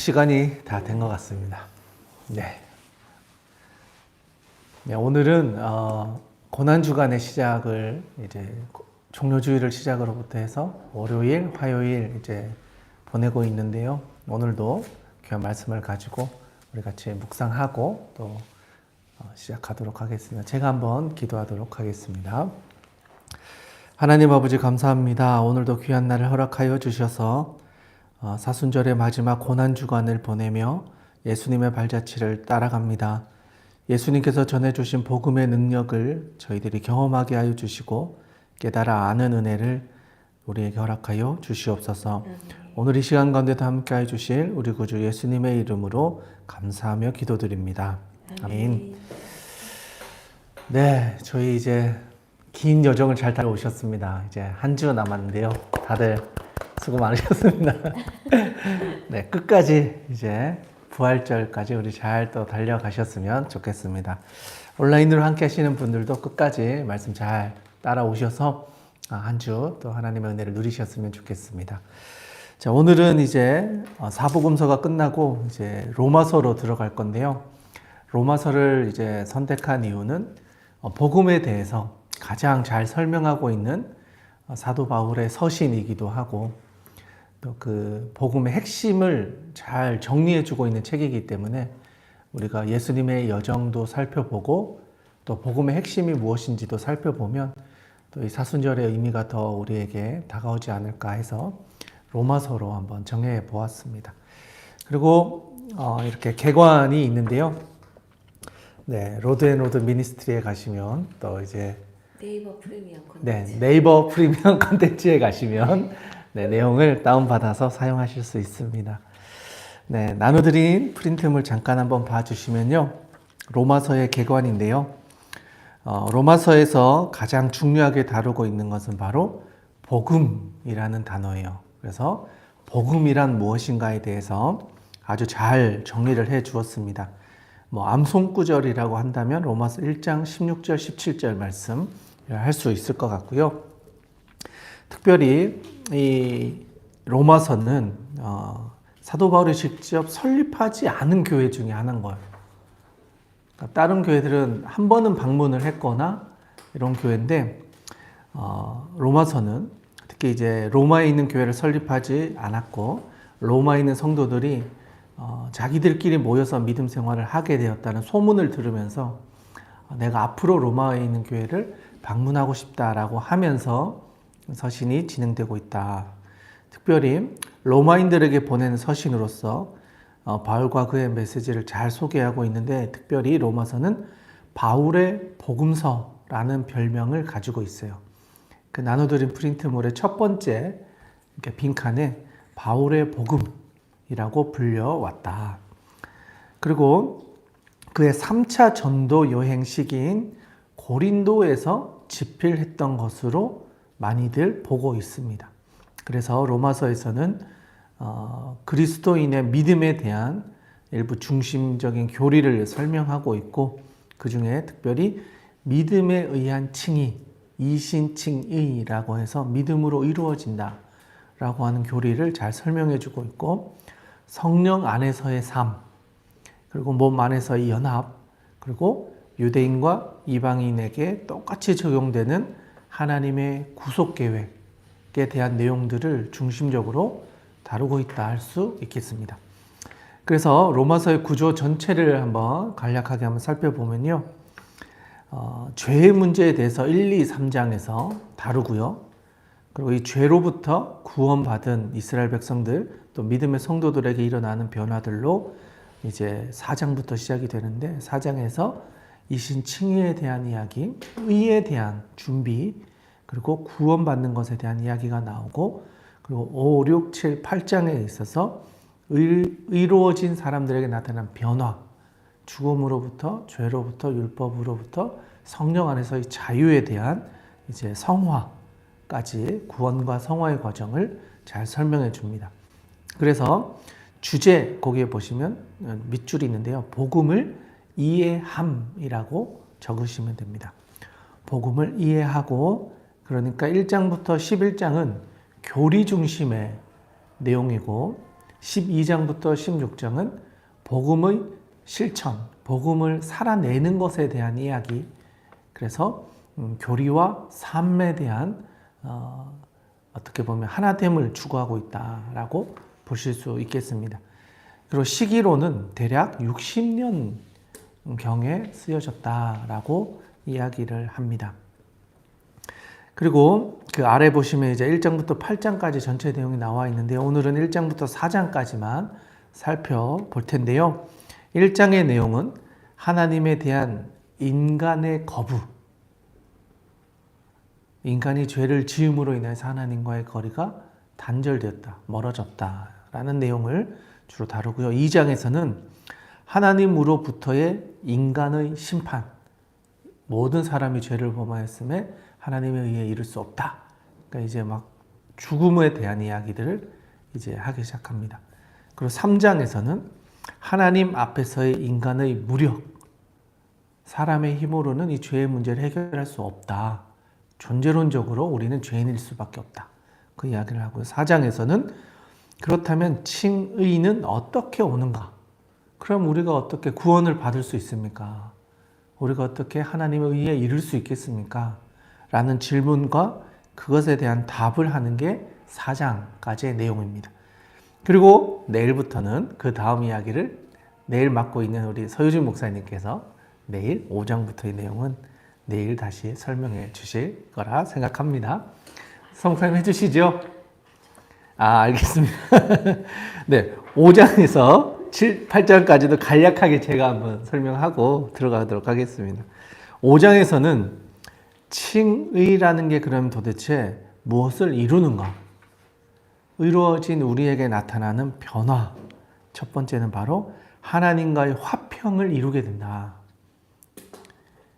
시간이 다 된 것 같습니다. 네. 네, 오늘은 고난주간의 시작을 이제 종료주일을 시작으로부터 해서 월요일, 화요일 이제 보내고 있는데요. 오늘도 귀한 말씀을 가지고 우리 같이 묵상하고 또 시작하도록 하겠습니다. 제가 한번 기도하도록 하겠습니다. 하나님 아버지 감사합니다. 오늘도 귀한 날을 허락하여 주셔서 사순절의 마지막 고난주간을 보내며 예수님의 발자취를 따라갑니다. 예수님께서 전해주신 복음의 능력을 저희들이 경험하게 하여 주시고 깨달아 아는 은혜를 우리에게 허락하여 주시옵소서. 오늘 이 시간 가운데도 함께해 주실 우리 구주 예수님의 이름으로 감사하며 기도드립니다. 아멘. 네, 저희 이제 긴 여정을 잘 달려오셨습니다. 이제 한 주 남았는데요. 다들 수고 많으셨습니다. 네, 끝까지 이제 부활절까지 우리 잘 또 달려가셨으면 좋겠습니다. 온라인으로 함께 하시는 분들도 끝까지 말씀 잘 따라오셔서 한 주 또 하나님의 은혜를 누리셨으면 좋겠습니다. 자, 오늘은 이제 사복음서가 끝나고 이제 로마서로 들어갈 건데요. 로마서를 이제 선택한 이유는 복음에 대해서 가장 잘 설명하고 있는 사도 바울의 서신이기도 하고 또 그 복음의 핵심을 잘 정리해주고 있는 책이기 때문에 우리가 예수님의 여정도 살펴보고 또 복음의 핵심이 무엇인지도 살펴보면 또 이 사순절의 의미가 더 우리에게 다가오지 않을까 해서 로마서로 한번 정해 보았습니다. 그리고 이렇게 개관이 있는데요. 네, 로드앤로드 미니스트리에 가시면 또 이제 네이버 프리미엄 콘텐츠. 네, 네이버 프리미엄 콘텐츠에 가시면 네, 내용을 다운받아서 사용하실 수 있습니다. 네, 나눠드린 프린트물 잠깐 한번 봐주시면요. 로마서의 개관인데요. 로마서에서 가장 중요하게 다루고 있는 것은 바로 복음이라는 단어예요. 그래서 복음이란 무엇인가에 대해서 아주 잘 정리를 해 주었습니다. 암송구절이라고 한다면 로마서 1장 16절, 17절 말씀 할 수 있을 것 같고요. 특별히 이 로마서는 사도 바울이 직접 설립하지 않은 교회 중에 하나인 거예요. 그러니까 다른 교회들은 한 번은 방문을 했거나 이런 교회인데 로마서는 특히 이제 로마에 있는 교회를 설립하지 않았고 로마에 있는 성도들이 자기들끼리 모여서 믿음 생활을 하게 되었다는 소문을 들으면서 내가 앞으로 로마에 있는 교회를 방문하고 싶다라고 하면서 서신이 진행되고 있다. 특별히 로마인들에게 보내는 서신으로서 바울과 그의 메시지를 잘 소개하고 있는데 특별히 로마서는 바울의 복음서라는 별명을 가지고 있어요. 그 나눠드린 프린트물의 첫 번째 이렇게 빈칸에 바울의 복음이라고 불려왔다. 그리고 그의 3차 전도 여행 시기인 고린도에서 집필했던 것으로 많이들 보고 있습니다. 그래서 로마서에서는 그리스도인의 믿음에 대한 일부 중심적인 교리를 설명하고 있고 그 중에 특별히 믿음에 의한 칭의, 이신칭의라고 해서 믿음으로 이루어진다 라고 하는 교리를 잘 설명해 주고 있고 성령 안에서의 삶, 그리고 몸 안에서의 연합, 그리고 유대인과 이방인에게 똑같이 적용되는 하나님의 구속 계획에 대한 내용들을 중심적으로 다루고 있다 할 수 있겠습니다. 그래서 로마서의 구조 전체를 한번 간략하게 한번 살펴보면요. 죄의 문제에 대해서 1, 2, 3장에서 다루고요. 그리고 이 죄로부터 구원받은 이스라엘 백성들 또 믿음의 성도들에게 일어나는 변화들로 이제 4장부터 시작이 되는데 4장에서 이신 칭의에 대한 이야기, 의에 대한 준비, 그리고 구원받는 것에 대한 이야기가 나오고 그리고 5, 6, 7, 8장에 있어서 의로워진 사람들에게 나타난 변화, 죽음으로부터, 죄로부터, 율법으로부터 성령 안에서의 자유에 대한 이제 성화까지 구원과 성화의 과정을 잘 설명해 줍니다. 그래서 주제 거기에 보시면 밑줄이 있는데요. 복음을 이해함이라고 적으시면 됩니다. 복음을 이해하고 그러니까 1장부터 11장은 교리 중심의 내용이고 12장부터 16장은 복음의 실천, 복음을 살아내는 것에 대한 이야기. 그래서 교리와 삶에 대한 어떻게 보면 하나됨을 추구하고 있다라고 보실 수 있겠습니다. 그리고 시기로는 대략 60년경에 쓰여졌다라고 이야기를 합니다. 그리고 그 아래 보시면 이제 1장부터 8장까지 전체 내용이 나와 있는데요. 오늘은 1장부터 4장까지만 살펴볼 텐데요. 1장의 내용은 하나님에 대한 인간의 거부, 인간이 죄를 지음으로 인해서 하나님과의 거리가 단절되었다, 멀어졌다라는 내용을 주로 다루고요. 2장에서는 하나님으로부터의 인간의 심판, 모든 사람이 죄를 범하였음에 하나님에 의해 이룰 수 없다. 그러니까 이제 막 죽음에 대한 이야기들을 이제 하기 시작합니다. 그리고 3장에서는 하나님 앞에서의 인간의 무력, 사람의 힘으로는 이 죄의 문제를 해결할 수 없다. 존재론적으로 우리는 죄인일 수밖에 없다. 그 이야기를 하고요. 4장에서는 그렇다면 칭의는 어떻게 오는가? 그럼 우리가 어떻게 구원을 받을 수 있습니까? 우리가 어떻게 하나님에 의해 이룰 수 있겠습니까? 라는 질문과 그것에 대한 답을 하는 게 4장까지의 내용입니다. 그리고 내일부터는 그 다음 이야기를 내일 맡고 있는 우리 서유진 목사님께서 내일 5장부터의 내용은 내일 다시 설명해 주실 거라 생각합니다. 성사님 해주시죠? 알겠습니다. 네, 5장에서 8장까지도 간략하게 제가 한번 설명하고 들어가도록 하겠습니다. 5장에서는 칭의라는 게 그럼 도대체 무엇을 이루는가? 이루어진 우리에게 나타나는 변화. 첫 번째는 바로 하나님과의 화평을 이루게 된다.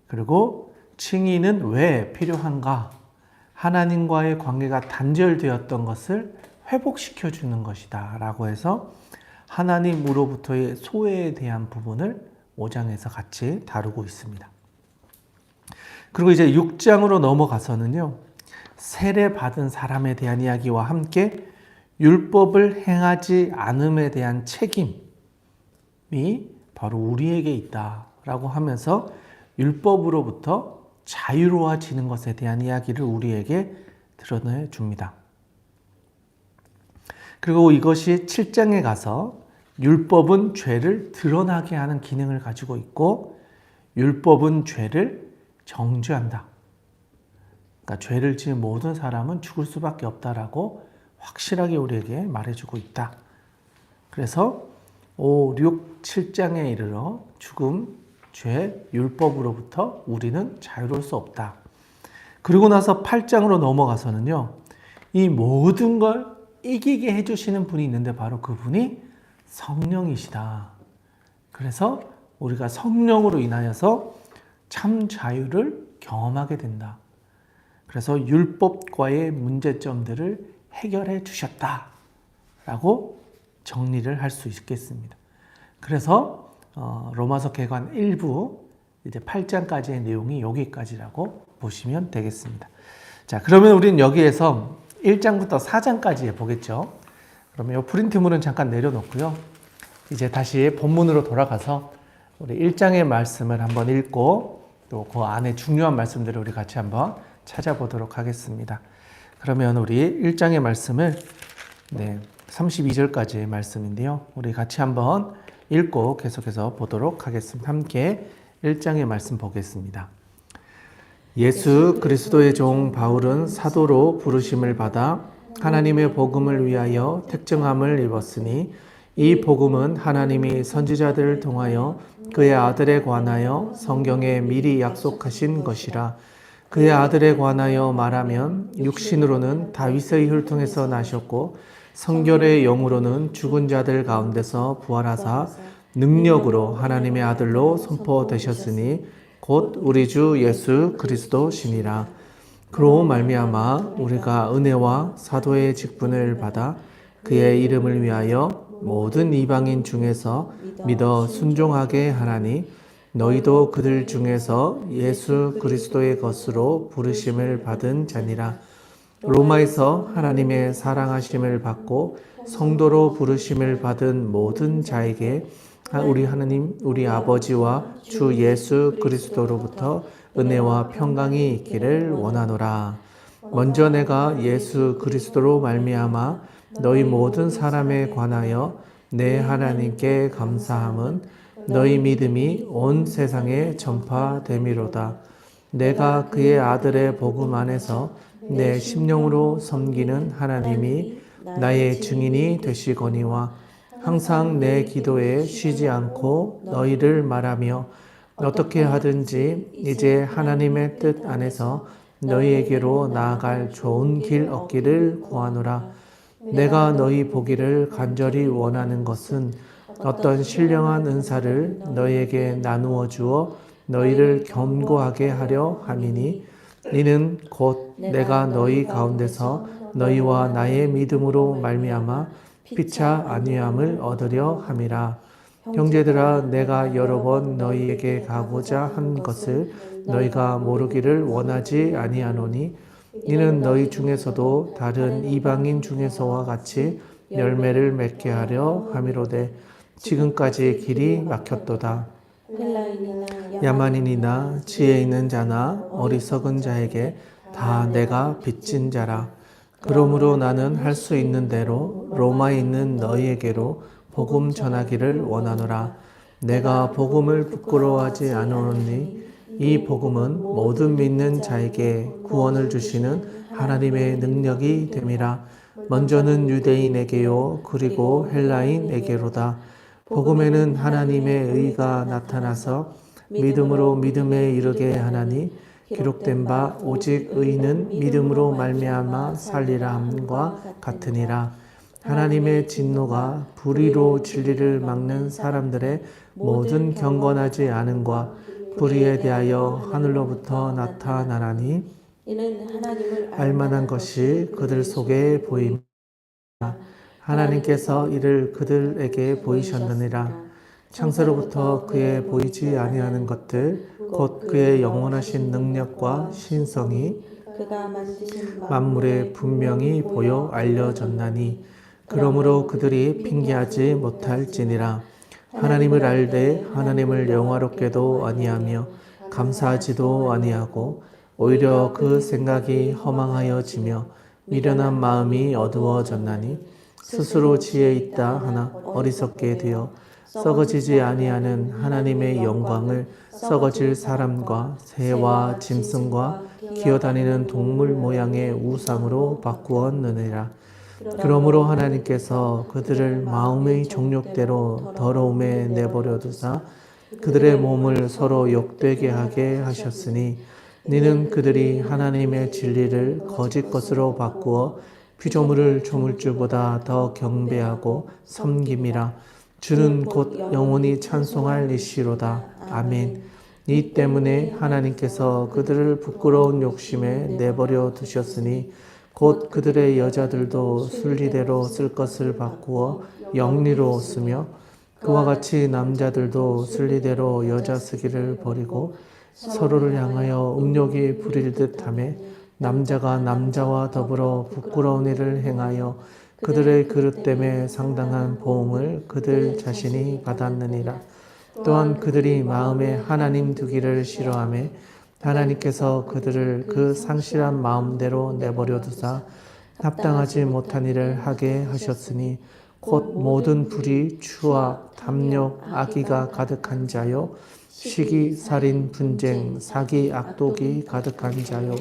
그리고 칭의는 왜 필요한가? 하나님과의 관계가 단절되었던 것을 회복시켜 주는 것이다 라고 해서 하나님으로부터의 소외에 대한 부분을 5장에서 같이 다루고 있습니다. 그리고 이제 6장으로 넘어가서는요, 세례받은 사람에 대한 이야기와 함께 율법을 행하지 않음에 대한 책임이 바로 우리에게 있다라고 하면서 율법으로부터 자유로워지는 것에 대한 이야기를 우리에게 드러내 줍니다. 그리고 이것이 7장에 가서 율법은 죄를 드러나게 하는 기능을 가지고 있고 율법은 죄를 정죄한다. 그러니까 죄를 지은 모든 사람은 죽을 수밖에 없다라고 확실하게 우리에게 말해주고 있다. 그래서 5, 6, 7장에 이르러 죽음, 죄, 율법으로부터 우리는 자유로울 수 없다. 그리고 나서 8장으로 넘어가서는요, 이 모든 걸 이기게 해주시는 분이 있는데 바로 그분이 성령이시다. 그래서 우리가 성령으로 인하여서 참 자유를 경험하게 된다. 그래서 율법과의 문제점들을 해결해 주셨다라고 정리를 할 수 있겠습니다. 그래서 로마서 개관 1부 이제 8장까지의 내용이 여기까지라고 보시면 되겠습니다. 자, 그러면 우리는 여기에서 1장부터 4장까지 보겠죠. 그러면 이 프린트물은 잠깐 내려놓고요. 이제 다시 본문으로 돌아가서 우리 1장의 말씀을 한번 읽고 또 그 안에 중요한 말씀들을 우리 같이 한번 찾아보도록 하겠습니다. 그러면 우리 1장의 말씀을 32절까지의 말씀인데요. 우리 같이 한번 읽고 계속해서 보도록 하겠습니다. 함께 1장의 말씀 보겠습니다. 예수 그리스도의 종 바울은 사도로 부르심을 받아 하나님의 복음을 위하여 택정함을 입었으니 이 복음은 하나님이 선지자들을 통하여 그의 아들에 관하여 성경에 미리 약속하신 것이라. 그의 아들에 관하여 말하면 육신으로는 다윗의 혈통에서 나셨고 성결의 영으로는 죽은 자들 가운데서 부활하사 능력으로 하나님의 아들로 선포되셨으니 곧 우리 주 예수 그리스도시니라. 그로 말미암아 우리가 은혜와 사도의 직분을 받아 그의 이름을 위하여 모든 이방인 중에서 믿어 순종하게 하나니 너희도 그들 중에서 예수 그리스도의 것으로 부르심을 받은 자니라. 로마에서 하나님의 사랑하심을 받고 성도로 부르심을 받은 모든 자에게 우리 하나님, 우리 아버지와 주 예수 그리스도로부터 은혜와 평강이 있기를 원하노라. 먼저 내가 예수 그리스도로 말미암아 너희 모든 사람에 관하여 내 하나님께 감사함은 너희 믿음이 온 세상에 전파됨이로다. 내가 그의 아들의 복음 안에서 내 심령으로 섬기는 하나님이 나의 증인이 되시거니와 항상 내 기도에 쉬지 않고 너희를 말하며 어떻게 하든지 이제 하나님의 뜻 안에서 너희에게로 나아갈 좋은 길 얻기를 구하노라. 내가 너희 보기를 간절히 원하는 것은 어떤 신령한 은사를 너희에게 나누어 주어 너희를 견고하게 하려 함이니 이는 곧 내가 너희 가운데서 너희와 나의 믿음으로 말미암아 피차 안위함을 얻으려 함이라. 형제들아, 내가 여러 번 너희에게 가고자 한 것을 너희가 모르기를 원하지 아니하노니 이는 너희 중에서도 다른 이방인 중에서와 같이 열매를 맺게 하려 함이로되 지금까지 길이 막혔도다. 야만인이나 지혜 있는 자나 어리석은 자에게 다 내가 빚진 자라. 그러므로 나는 할 수 있는 대로 로마에 있는 너희에게로 복음 전하기를 원하노라. 내가 복음을 부끄러워하지 않으노니 이 복음은 모든 믿는 자에게 구원을 주시는 하나님의 능력이 됨이라. 먼저는 유대인에게요 그리고 헬라인에게로다. 복음에는 하나님의 의가 나타나서 믿음으로 믿음에 이르게 하나니 기록된 바 오직 의인은 믿음으로 말미암아 살리라 함과 같으니라. 하나님의 진노가 불의로 진리를 막는 사람들의 모든 경건하지 않음과 불의에 대하여 하늘로부터 나타나나니 알만한 것이 그들 속에 보임이라. 하나님께서 이를 그들에게 보이셨느니라. 창세로부터 그의 보이지 아니하는 것들 곧 그의 영원하신 능력과 신성이 만물에 분명히 보여 알려졌나니 그러므로 그들이 핑계하지 못할지니라. 하나님을 알되 하나님을 영화롭게도 아니하며 감사하지도 아니하고 오히려 그 생각이 허망하여지며 미련한 마음이 어두워졌나니 스스로 지혜 있다 하나 어리석게 되어 썩어지지 아니하는 하나님의 영광을 썩어질 사람과 새와 짐승과 기어다니는 동물 모양의 우상으로 바꾸었느니라. 그러므로 하나님께서 그들을 마음의 정욕대로 더러움에 내버려 두사 그들의 몸을 서로 욕되게 하게 하셨으니 너는 그들이 하나님의 진리를 거짓 것으로 바꾸어 피조물을 조물주보다 더 경배하고 섬김이라. 주는 곧 영원히 찬송할 이시로다. 아멘. 이 때문에 하나님께서 그들을 부끄러운 욕심에 내버려 두셨으니 곧 그들의 여자들도 순리대로 쓸 것을 바꾸어 영리로 쓰며 그와 같이 남자들도 순리대로 여자 쓰기를 버리고 서로를 향하여 음욕이 부릴 듯하며 남자가 남자와 더불어 부끄러운 일을 행하여 그들의 그릇 때문에 상당한 보응을 그들 자신이 받았느니라. 또한 그들이 마음에 하나님 두기를 싫어하며 하나님께서 그들을 그 상실한 마음대로 내버려 두사 합당하지 못한 일을 하게 하셨으니 곧 모든 불의, 추악, 탐욕, 악의가 가득한 자요 시기, 살인, 분쟁, 사기, 악독이 가득한 자요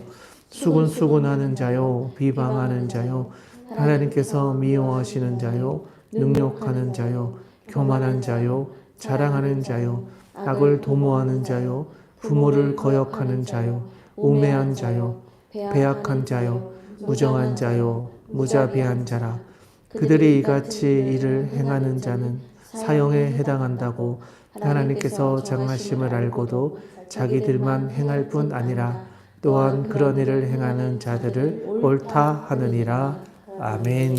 수군수군하는 자요 비방하는 자요 하나님께서 미워하시는 자요 능욕하는 자요 교만한 자요 자랑하는 자요 악을 도모하는 자요 부모를 거역하는 자요 우매한 자요 배악한 자요 무정한 자요 무자비한 자라. 그들이 이같이 일을 행하는 자는 사형에 해당한다고 하나님께서 정하심을 알고도 자기들만 행할 뿐 아니라 또한 그런 일을 행하는 자들을 옳다 하느니라. 아멘.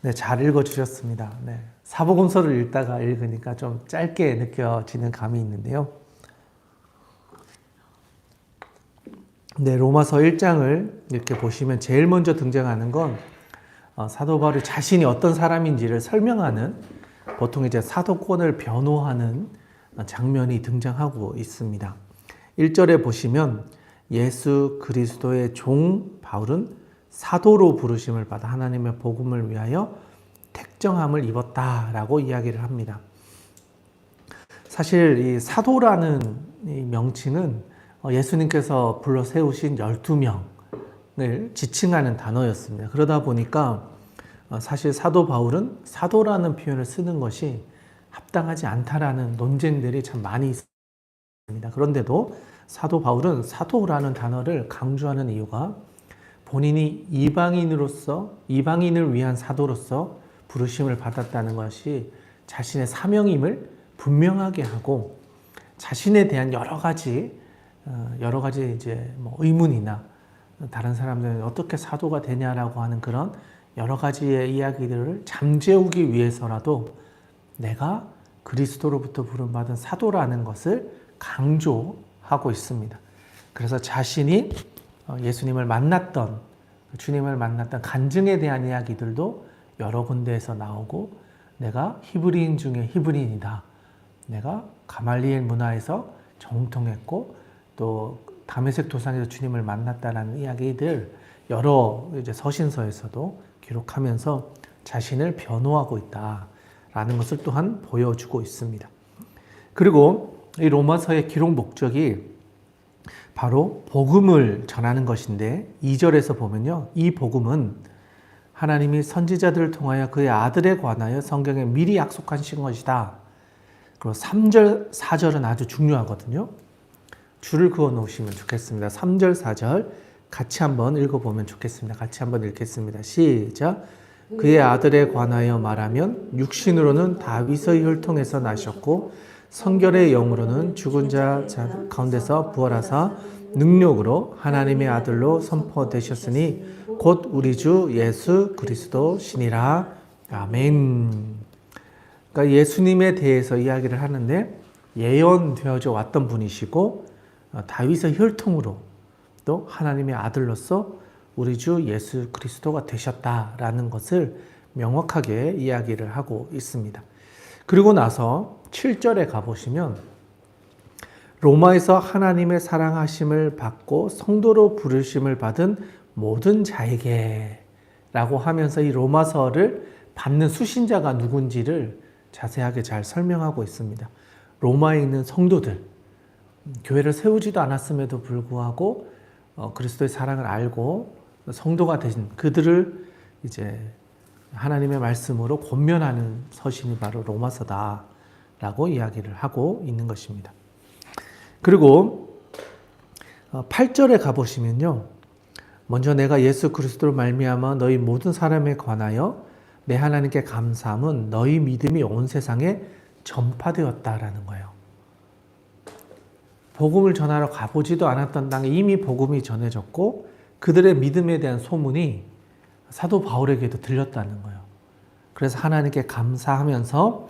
네, 잘 읽어주셨습니다. 네, 사복음서를 읽다가 읽으니까 좀 짧게 느껴지는 감이 있는데요. 네, 로마서 1장을 이렇게 보시면 제일 먼저 등장하는 건 사도 바울이 자신이 어떤 사람인지를 설명하는, 보통 이제 사도권을 변호하는 장면이 등장하고 있습니다. 1절에 보시면 예수 그리스도의 종 바울은 사도로 부르심을 받아 하나님의 복음을 위하여 택정함을 입었다라고 이야기를 합니다. 사실 이 사도라는 이 명칭은 예수님께서 불러 세우신 12명을 지칭하는 단어였습니다. 그러다 보니까 사실 사도 바울은 사도라는 표현을 쓰는 것이 합당하지 않다라는 논쟁들이 참 많이 있습니다. 그런데도 사도 바울은 사도라는 단어를 강조하는 이유가 본인이 이방인을 위한 사도로서 부르심을 받았다는 것이 자신의 사명임을 분명하게 하고, 자신에 대한 여러 가지 이제 뭐 의문이나 다른 사람들은 어떻게 사도가 되냐라고 하는 그런 여러 가지의 이야기들을 잠재우기 위해서라도 내가 그리스도로부터 부름받은 사도라는 것을 강조하고 있습니다. 그래서 자신이 예수님을 만났던, 주님을 만났던 간증에 대한 이야기들도 여러 군데에서 나오고, 내가 히브리인 중에 히브리인이다, 내가 가말리엘 문화에서 정통했고 또 다메섹 도상에서 주님을 만났다라는 이야기들 여러 이제 서신서에서도 기록하면서 자신을 변호하고 있다라는 것을 또한 보여주고 있습니다. 그리고 이 로마서의 기록 목적이 바로 복음을 전하는 것인데, 2절에서 보면요, 이 복음은 하나님이 선지자들을 통하여 그의 아들에 관하여 성경에 미리 약속하신 것이다. 그리고 3절, 4절은 아주 중요하거든요. 줄을 그어 놓으시면 좋겠습니다. 3절, 4절 같이 한번 읽어보면 좋겠습니다. 같이 한번 읽겠습니다. 시작. 그의 아들에 관하여 말하면 육신으로는 다윗의 혈통에서 나셨고 성결의 영으로는 죽은 자 가운데서 부활하사 능력으로 하나님의 아들로 선포되셨으니 곧 우리 주 예수 그리스도시니라. 아멘. 그러니까 예수님에 대해서 이야기를 하는데, 예언되어져 왔던 분이시고 다윗의 혈통으로 또 하나님의 아들로서 우리 주 예수 그리스도가 되셨다라는 것을 명확하게 이야기를 하고 있습니다. 그리고 나서 7절에 가보시면 로마에서 하나님의 사랑하심을 받고 성도로 부르심을 받은 모든 자에게 라고 하면서 이 로마서를 받는 수신자가 누군지를 자세하게 잘 설명하고 있습니다. 로마에 있는 성도들, 교회를 세우지도 않았음에도 불구하고 그리스도의 사랑을 알고 성도가 되신 그들을 이제 하나님의 말씀으로 권면하는 서신이 바로 로마서다라고 이야기를 하고 있는 것입니다. 그리고 8절에 가보시면요, 먼저 내가 예수 그리스도로 말미암아 너희 모든 사람에 관하여 내 하나님께 감사함은 너희 믿음이 온 세상에 전파되었다라는 거예요. 복음을 전하러 가보지도 않았던 땅에 이미 복음이 전해졌고 그들의 믿음에 대한 소문이 사도 바울에게도 들렸다는 거예요. 그래서 하나님께 감사하면서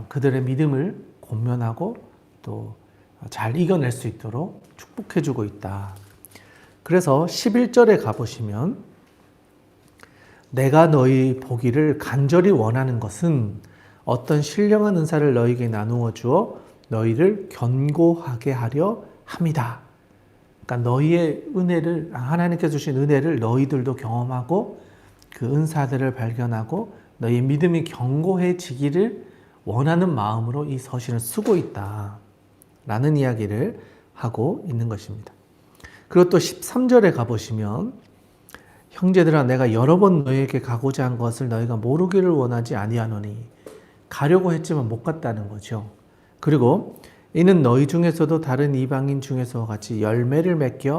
그들의 믿음을 권면하고 또 잘 이겨낼 수 있도록 축복해주고 있다. 그래서 11절에 가보시면 내가 너희 보기를 간절히 원하는 것은 어떤 신령한 은사를 너희에게 나누어 주어 너희를 견고하게 하려 함이다. 그러니까 너희의 은혜를, 하나님께서 주신 은혜를 너희들도 경험하고 그 은사들을 발견하고 너희의 믿음이 견고해지기를 원하는 마음으로 이 서신을 쓰고 있다 라는 이야기를 하고 있는 것입니다. 그리고 또 13절에 가보시면 형제들아 내가 여러 번 너희에게 가고자 한 것을 너희가 모르기를 원하지 아니하노니, 가려고 했지만 못 갔다는 거죠. 그리고 이는 너희 중에서도 다른 이방인 중에서와 같이 열매를 맺게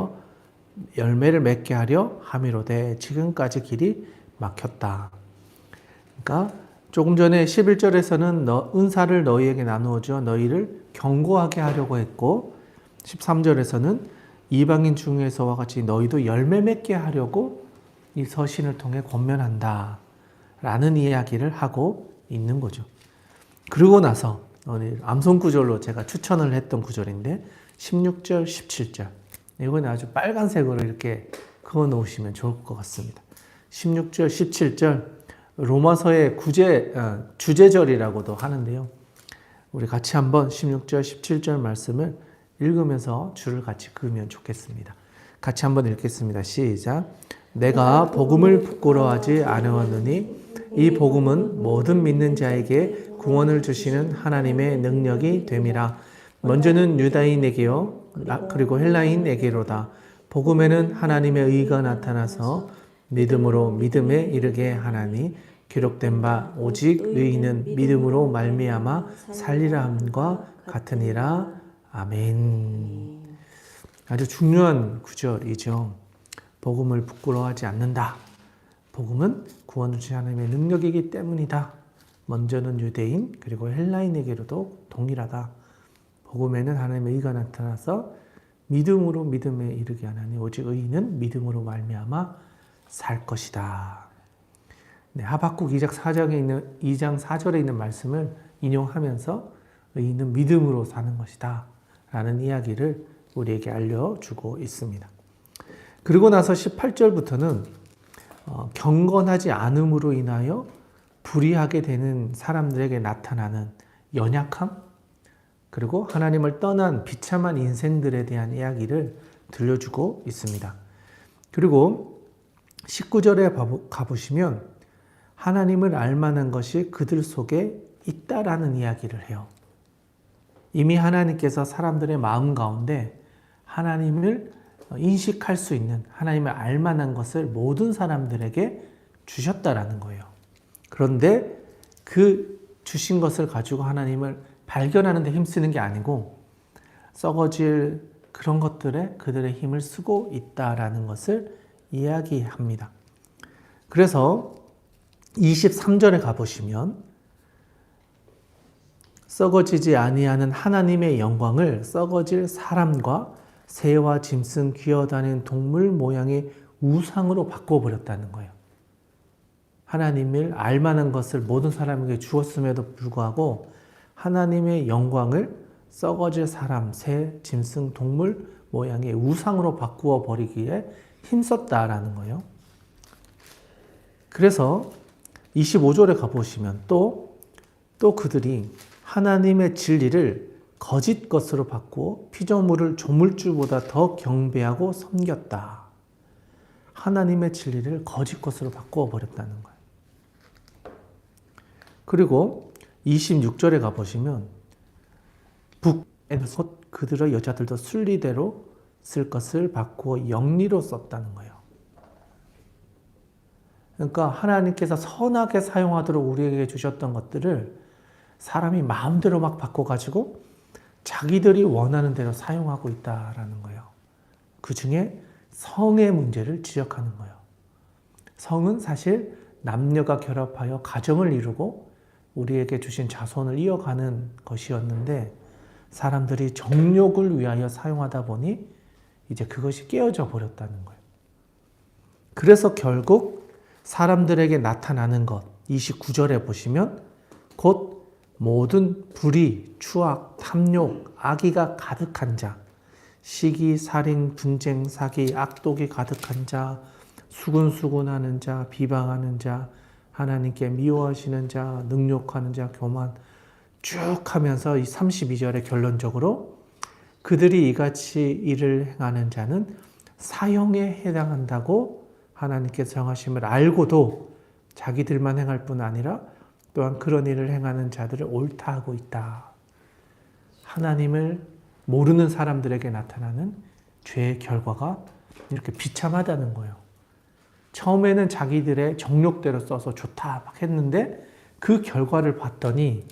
하려 함이로되 지금까지 길이 막혔다. 그러니까 조금 전에 11절에서는 은사를 너희에게 나누어 주어 너희를 견고하게 하려고 했고 13절에서는 이방인 중에서와 같이 너희도 열매 맺게 하려고 이 서신을 통해 권면한다 라는 이야기를 하고 있는 거죠. 그러고 나서 오늘 암송 구절로 제가 추천을 했던 구절인데 16절, 17절 이건 아주 빨간색으로 이렇게 그어 놓으시면 좋을 것 같습니다. 16절, 17절 로마서의 주제절이라고도 하는데요. 우리 같이 한번 16절, 17절 말씀을 읽으면서 줄을 같이 그으면 좋겠습니다. 같이 한번 읽겠습니다. 시작. 내가 복음을 부끄러워하지 않으었느니 이 복음은 모든 믿는 자에게 구원을 주시는 하나님의 능력이 됨이라. 먼저는 유다인에게요 그리고 헬라인에게로다. 복음에는 하나님의 의가 나타나서 믿음으로 믿음에 이르게 하나니 기록된 바 오직 의인은 믿음으로 말미암아 살리라 함과 같으니라. 아멘. 아주 중요한 구절이죠. 복음을 부끄러워하지 않는다. 복음은 구원을 주신 하나님의 능력이기 때문이다. 먼저는 유대인 그리고 헬라인에게로도 동일하다. 복음에는 하나님의 의가 나타나서 믿음으로 믿음에 이르게 하나니 오직 의인은 믿음으로 말미암아 살 것이다. 네, 하박국 2장 4절에 있는 말씀을 인용하면서 의인은 믿음으로 사는 것이다 라는 이야기를 우리에게 알려주고 있습니다. 그리고 나서 18절부터는 경건하지 않음으로 인하여 불의하게 되는 사람들에게 나타나는 연약함 그리고 하나님을 떠난 비참한 인생들에 대한 이야기를 들려주고 있습니다. 그리고 19절에 가보시면 하나님을 알만한 것이 그들 속에 있다라는 이야기를 해요. 이미 하나님께서 사람들의 마음 가운데 하나님을 인식할 수 있는 하나님을 알만한 것을 모든 사람들에게 주셨다라는 거예요. 그런데 그 주신 것을 가지고 하나님을 발견하는 데 힘쓰는 게 아니고 썩어질 그런 것들에 그들의 힘을 쓰고 있다라는 것을 이야기합니다. 그래서 23절에 가보시면 썩어지지 아니하는 하나님의 영광을 썩어질 사람과 새와 짐승 기어다니는 동물 모양의 우상으로 바꿔버렸다는 거예요. 하나님을 알만한 것을 모든 사람에게 주었음에도 불구하고 하나님의 영광을 썩어질 사람, 새, 짐승, 동물 모양의 우상으로 바꾸어 버리기에 힘썼다라는 거예요. 그래서 25절에 가보시면 또 그들이 하나님의 진리를 거짓 것으로 바꾸어 피조물을 조물주보다 더 경배하고 섬겼다. 하나님의 진리를 거짓 것으로 바꾸어 버렸다는 거예요. 그리고 26절에 가보시면 북에서 그들의 여자들도 순리대로 쓸 것을 바꾸어 영리로 썼다는 거예요. 그러니까 하나님께서 선하게 사용하도록 우리에게 주셨던 것들을 사람이 마음대로 막 바꿔가지고 자기들이 원하는 대로 사용하고 있다라는 거예요. 그 중에 성의 문제를 지적하는 거예요. 성은 사실 남녀가 결합하여 가정을 이루고 우리에게 주신 자손을 이어가는 것이었는데 사람들이 정욕을 위하여 사용하다 보니 이제 그것이 깨어져 버렸다는 거예요. 그래서 결국 사람들에게 나타나는 것 29절에 보시면 곧 모든 불의, 추악, 탐욕, 악의가 가득한 자, 시기, 살인, 분쟁, 사기, 악독이 가득한 자, 수군수군하는 자, 비방하는 자, 하나님께 미워하시는 자, 능욕하는 자, 교만 쭉 하면서 이 32절에 결론적으로 그들이 이같이 일을 행하는 자는 사형에 해당한다고 하나님께서 정하심을 알고도 자기들만 행할 뿐 아니라 또한 그런 일을 행하는 자들을 옳다 하고 있다. 하나님을 모르는 사람들에게 나타나는 죄의 결과가 이렇게 비참하다는 거예요. 처음에는 자기들의 정욕대로 써서 좋다 막 했는데 그 결과를 봤더니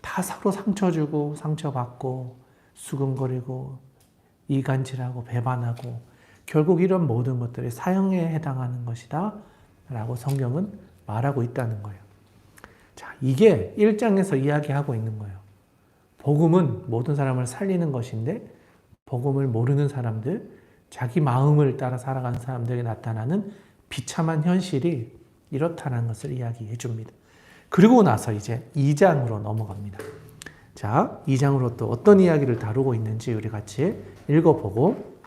다 서로 상처 주고 상처받고 수근거리고 이간질하고 배반하고 결국 이런 모든 것들이 사형에 해당하는 것이다 라고 성경은 말하고 있다는 거예요. 자, 이게 1장에서 이야기하고 있는 거예요. 복음은 모든 사람을 살리는 것인데 복음을 모르는 사람들, 자기 마음을 따라 살아가는 사람들에게 나타나는 비참한 현실이 이렇다는 것을 이야기해 줍니다. 그리고 나서 이제 2장으로 넘어갑니다. 자, 2장으로 또 어떤 이야기를 다루고 있는지 우리 같이 읽어보고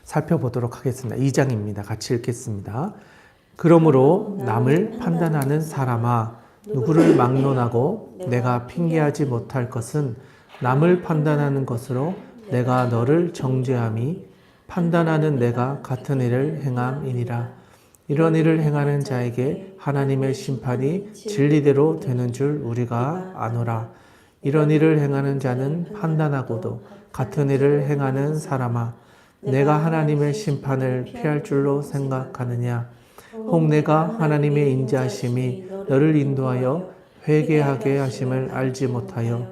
살펴보도록 하겠습니다. 2장입니다. 같이 읽겠습니다. 그러므로 남을 판단하는 사람아, 누구를 막론하고 내가 핑계하지 못할 것은 남을 판단하는 것으로 내가 너를 정죄함이 판단하는 내가 같은 일을 행함이니라. 이런 일을 행하는 자에게 하나님의 심판이 진리대로 되는 줄 우리가 아노라. 이런 일을 행하는 자는 판단하고도 같은 일을 행하는 사람아, 내가 하나님의 심판을 피할 줄로 생각하느냐? 혹 내가 하나님의 인자하심이 너를 인도하여 회개하게 하심을 알지 못하여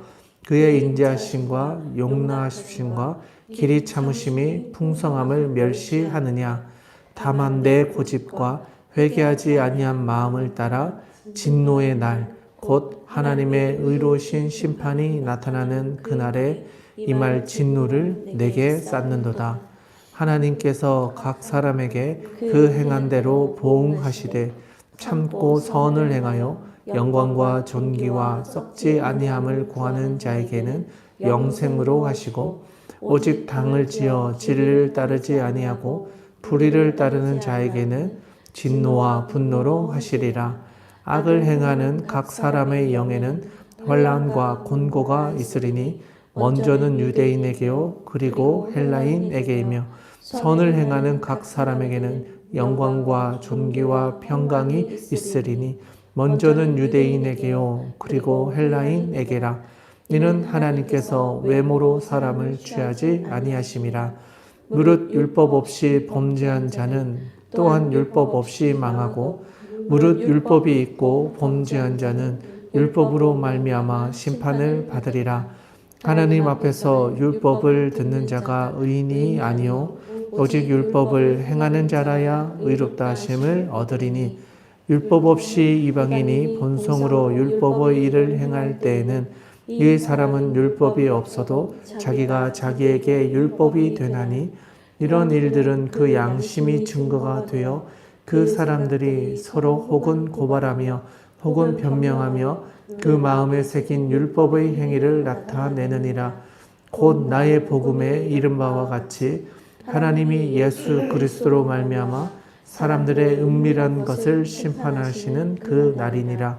그의 인자하심과 용나하심과 길이 참으심이 풍성함을 멸시하느냐? 다만 내 고집과 회개하지 아니한 마음을 따라 진노의 날, 곧 하나님의 의로우신 심판이 나타나는 그날에 임할 진노를 내게 쌓는도다. 하나님께서 각 사람에게 그 행한 대로 보응하시되 참고 선을 행하여 영광과 존귀와 썩지 아니함을 구하는 자에게는 영생으로 하시고 오직 당을 지어 진리를 따르지 아니하고 불의를 따르는 자에게는 진노와 분노로 하시리라. 악을 행하는 각 사람의 영에는 환난과 곤고가 있으리니 먼저는 유대인에게요 그리고 헬라인에게이며 선을 행하는 각 사람에게는 영광과 존귀와 평강이 있으리니 먼저는 유대인에게요 그리고 헬라인에게라. 이는 하나님께서 외모로 사람을 취하지 아니하심이라. 무릇 율법 없이 범죄한 자는 또한 율법 없이 망하고 무릇 율법이 있고 범죄한 자는 율법으로 말미암아 심판을 받으리라. 하나님 앞에서 율법을 듣는 자가 의인이 아니요 오직 율법을 행하는 자라야 의롭다 하심을 얻으리니 율법 없이 이방인이 본성으로 율법의 일을 행할 때에는 이 사람은 율법이 없어도 자기가 자기에게 율법이 되나니 이런 일들은 그 양심이 증거가 되어 그 사람들이 서로 혹은 고발하며 혹은 변명하며 그 마음에 새긴 율법의 행위를 나타내느니라. 곧 나의 복음에 이른 바와 같이 하나님이 예수 그리스도로 말미암아 사람들의 은밀한 것을 심판하시는 그 날이니라.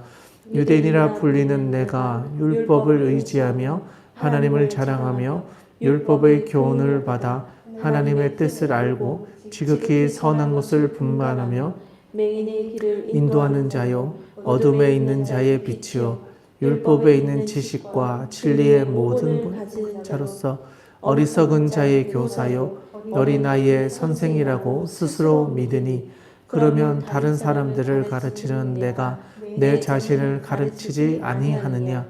유대인이라 불리는 내가 율법을 의지하며 하나님을 자랑하며 율법의 교훈을 받아 하나님의 뜻을 알고 지극히 선한 것을 분반하며 인도하는 자요 어둠에 있는 자의 빛이요 율법에 있는 지식과 진리의 모든 자로서 어리석은 자의 교사요 어린 나이의 선생이라고 스스로 믿으니 그러면 다른 사람들을 가르치는 내가 내 자신을 가르치지 아니하느냐?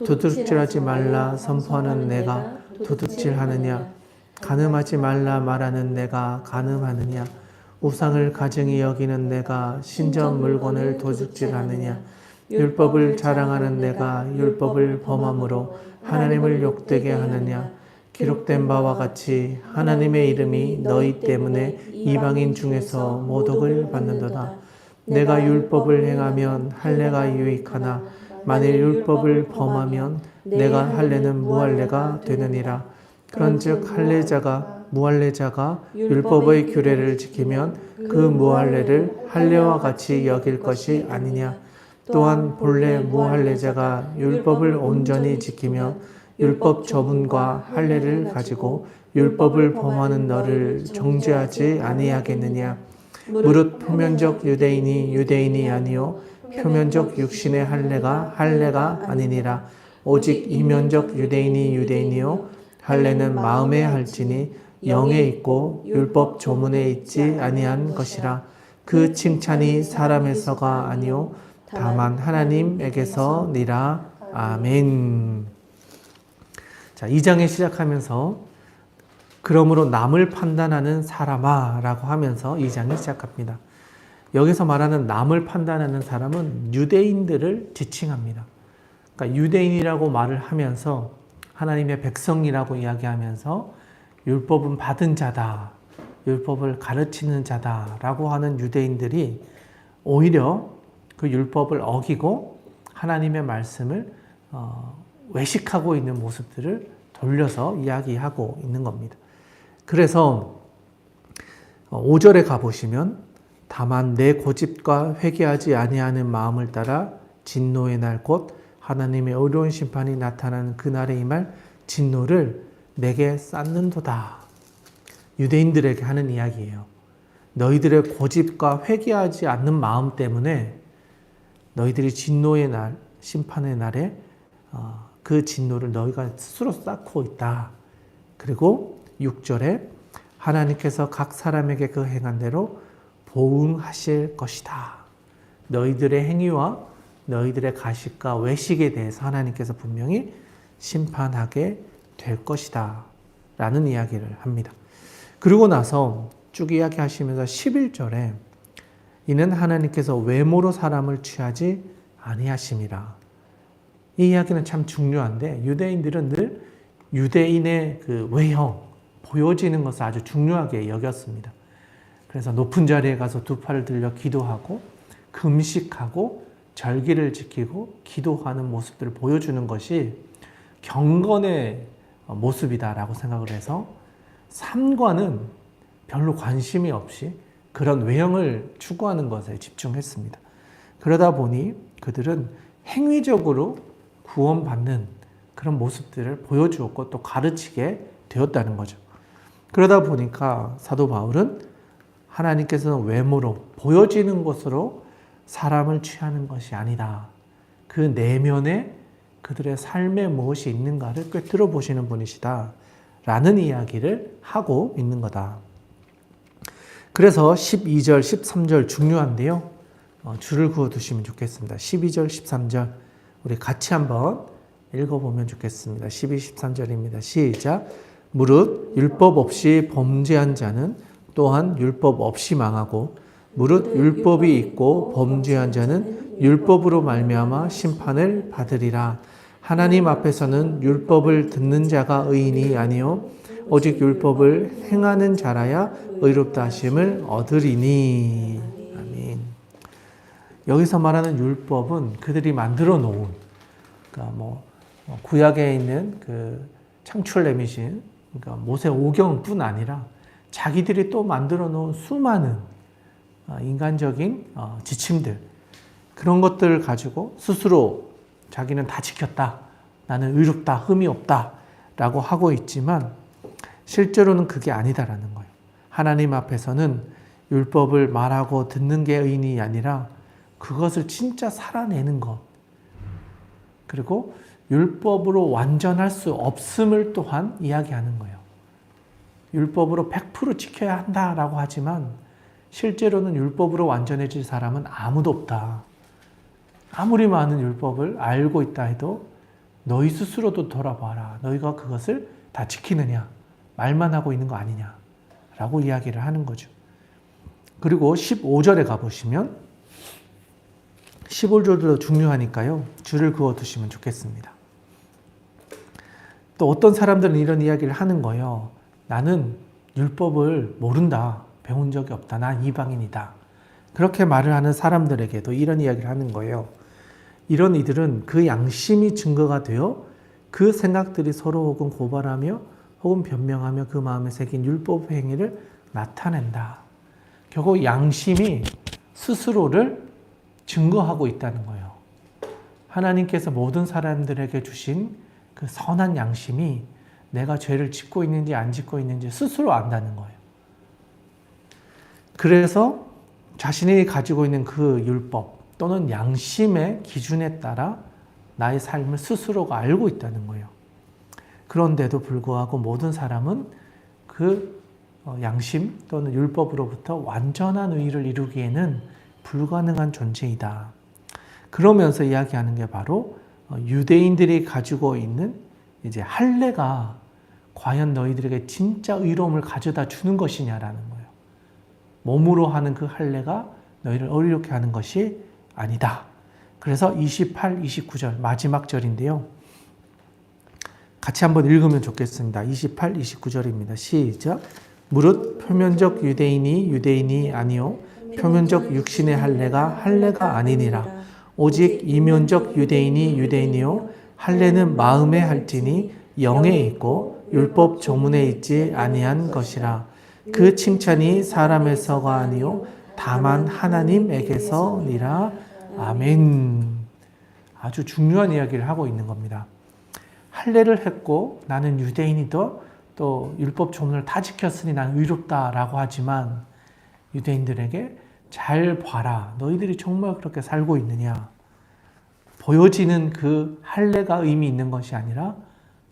도둑질하지 말라 선포하는 내가 도둑질하느냐? 간음하지 말라 말하는 내가 간음하느냐? 우상을 가증히 여기는 내가 신전 물건을 도둑질하느냐? 율법을 자랑하는 내가 율법을 범함으로 하나님을 욕되게 하느냐? 기록된 바와 같이 하나님의 이름이 너희 때문에 이방인 중에서 모독을 받는도다. 내가 율법을 행하면 할례가 유익하나 만일 율법을 범하면 내가 할례는 무할례가 되느니라. 그런즉 할례자가 무할례자가 율법의 규례를 지키면 그 무할례를 할례와 같이 여길 것이 아니냐. 또한 본래 무할례자가 율법을 온전히 지키면 율법 저분과 할례를 가지고 율법을 범하는 너를 정죄하지 아니하겠느냐. 무릇 표면적 유대인이 유대인이 아니요 표면적 육신의 할례가 할례가 아니니라. 오직 이면적 유대인이 유대인이요 할례는 마음에 할지니 영에 있고 율법 조문에 있지 아니한 것이라. 그 칭찬이 사람에서가 아니요 다만 하나님에게서니라. 아멘. 자, 2장에 시작하면서 그러므로 남을 판단하는 사람아 라고 하면서 2장이 시작합니다. 여기서 말하는 남을 판단하는 사람은 유대인들을 지칭합니다. 그러니까 유대인이라고 말을 하면서 하나님의 백성이라고 이야기하면서 율법은 받은 자다, 율법을 가르치는 자다라고 하는 유대인들이 오히려 그 율법을 어기고 하나님의 말씀을 외식하고 있는 모습들을 돌려서 이야기하고 있는 겁니다. 그래서 5절에 가보시면 다만 내 고집과 회개하지 아니하는 마음을 따라 진노의 날 곧 하나님의 어려운 심판이 나타나는 그날에 임할 진노를 내게 쌓는도다. 유대인들에게 하는 이야기예요. 너희들의 고집과 회개하지 않는 마음 때문에 너희들이 진노의 날, 심판의 날에 그 진노를 너희가 스스로 쌓고 있다. 그리고 6절에 하나님께서 각 사람에게 그 행한 대로 보응하실 것이다. 너희들의 행위와 너희들의 가식과 외식에 대해서 하나님께서 분명히 심판하게 될 것이다. 라는 이야기를 합니다. 그리고 나서 쭉 이야기하시면서 11절에 이는 하나님께서 외모로 사람을 취하지 아니하심이라. 이 이야기는 참 중요한데 유대인들은 늘 유대인의 그 외형, 보여지는 것을 아주 중요하게 여겼습니다. 그래서 높은 자리에 가서 두 팔을 들려 기도하고 금식하고 절기를 지키고 기도하는 모습들을 보여주는 것이 경건의 모습이다라고 생각을 해서 삼과는 별로 관심이 없이 그런 외형을 추구하는 것에 집중했습니다. 그러다 보니 그들은 행위적으로 구원받는 그런 모습들을 보여주었고 또 가르치게 되었다는 거죠. 그러다 보니까 사도 바울은 하나님께서는 외모로 보여지는 것으로 사람을 취하는 것이 아니다. 그 내면에 그들의 삶에 무엇이 있는가를 꿰뚫어 보시는 분이시다. 라는 이야기를 하고 있는 거다. 그래서 12절, 13절 중요한데요. 줄을 그어 두시면 좋겠습니다. 12절, 13절 우리 같이 한번 읽어보면 좋겠습니다. 12, 13절입니다. 시작. 무릇 율법 없이 범죄한 자는 또한 율법 없이 망하고 무릇 율법이 있고 범죄한 자는 율법으로 말미암아 심판을 받으리라. 하나님 앞에서는 율법을 듣는 자가 의인이 아니요 오직 율법을 행하는 자라야 의롭다 하심을 얻으리니. 아멘. 여기서 말하는 율법은 그들이 만들어 놓은, 그러니까 구약에 있는 그 창출 레미신, 그러니까 모세 오경뿐 아니라 자기들이 또 만들어 놓은 수많은 인간적인 지침들, 그런 것들을 가지고 스스로 자기는 다 지켰다, 나는 의롭다, 흠이 없다 라고 하고 있지만 실제로는 그게 아니다라는 거예요. 하나님 앞에서는 율법을 말하고 듣는 게 의인이 아니라 그것을 진짜 살아내는 것, 그리고 율법으로 완전할 수 없음을 또한 이야기하는 거예요. 율법으로 100% 지켜야 한다라고 하지만 실제로는 율법으로 완전해질 사람은 아무도 없다. 아무리 많은 율법을 알고 있다 해도 너희 스스로도 돌아봐라. 너희가 그것을 다 지키느냐? 말만 하고 있는 거 아니냐? 라고 이야기를 하는 거죠. 그리고 15절에 가보시면 15절도 중요하니까요. 줄을 그어 두시면 좋겠습니다. 또 어떤 사람들은 이런 이야기를 하는 거예요. 나는 율법을 모른다. 배운 적이 없다. 난 이방인이다. 그렇게 말을 하는 사람들에게도 이런 이야기를 하는 거예요. 이런 이들은 그 양심이 증거가 되어 그 생각들이 서로 혹은 고발하며 혹은 변명하며 그 마음에 새긴 율법 행위를 나타낸다. 결국 양심이 스스로를 증거하고 있다는 거예요. 하나님께서 모든 사람들에게 주신 그 선한 양심이 내가 죄를 짓고 있는지 안 짓고 있는지 스스로 안다는 거예요. 그래서 자신이 가지고 있는 그 율법 또는 양심의 기준에 따라 나의 삶을 스스로가 알고 있다는 거예요. 그런데도 불구하고 모든 사람은 그 양심 또는 율법으로부터 완전한 의를 이루기에는 불가능한 존재이다. 그러면서 이야기하는 게 바로 유대인들이 가지고 있는 이제 할례가 과연 너희들에게 진짜 의로움을 가져다 주는 것이냐라는 거예요. 몸으로 하는 그 할례가 너희를 어리롭게 하는 것이 아니다. 그래서 28, 29절 마지막 절인데요. 같이 한번 읽으면 좋겠습니다. 28, 29절입니다. 시작. 무릇 표면적 유대인이 아니요 표면적 육신의 할례가 아니니라. 오직 이면적 유대인이요 할례는 마음에 할지니 영에 있고 율법 조문에 있지 아니한 것이라. 그 칭찬이 사람에서가 아니요 다만 하나님에게서니라. 아멘. 아주 중요한 이야기를 하고 있는 겁니다. 할례를 했고 나는 유대인이다, 또 율법 조문을 다 지켰으니 난 의롭다라고 하지만 유대인들에게 잘 봐라, 너희들이 정말 그렇게 살고 있느냐, 보여지는 그 할례가 의미 있는 것이 아니라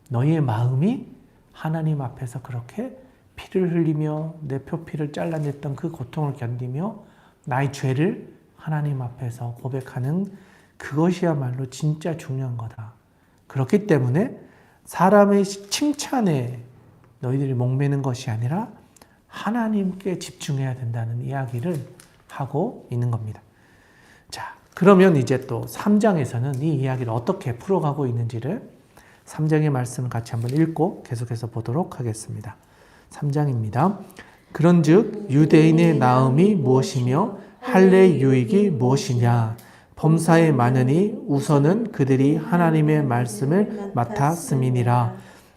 너희의 마음이 하나님 앞에서 그렇게 피를 흘리며 내 표피를 잘라냈던 그 고통을 견디며 나의 죄를 하나님 앞에서 고백하는 그것이야말로 진짜 중요한 거다. 그렇기 때문에 사람의 칭찬에 너희들이 목매는 것이 아니라 하나님께 집중해야 된다는 이야기를 하고 있는 겁니다. 자, 그러면 이제 또 3장에서는 이 이야기를 어떻게 풀어가고 있는지를 3장의 말씀을 같이 한번 읽고 계속해서 보도록 하겠습니다. 3장입니다. 그런즉 유대인의 나음이 무엇이며 할례의 유익이 무엇이냐? 범사에 많으니 우선은 그들이 하나님의 말씀을 맡았음이니라.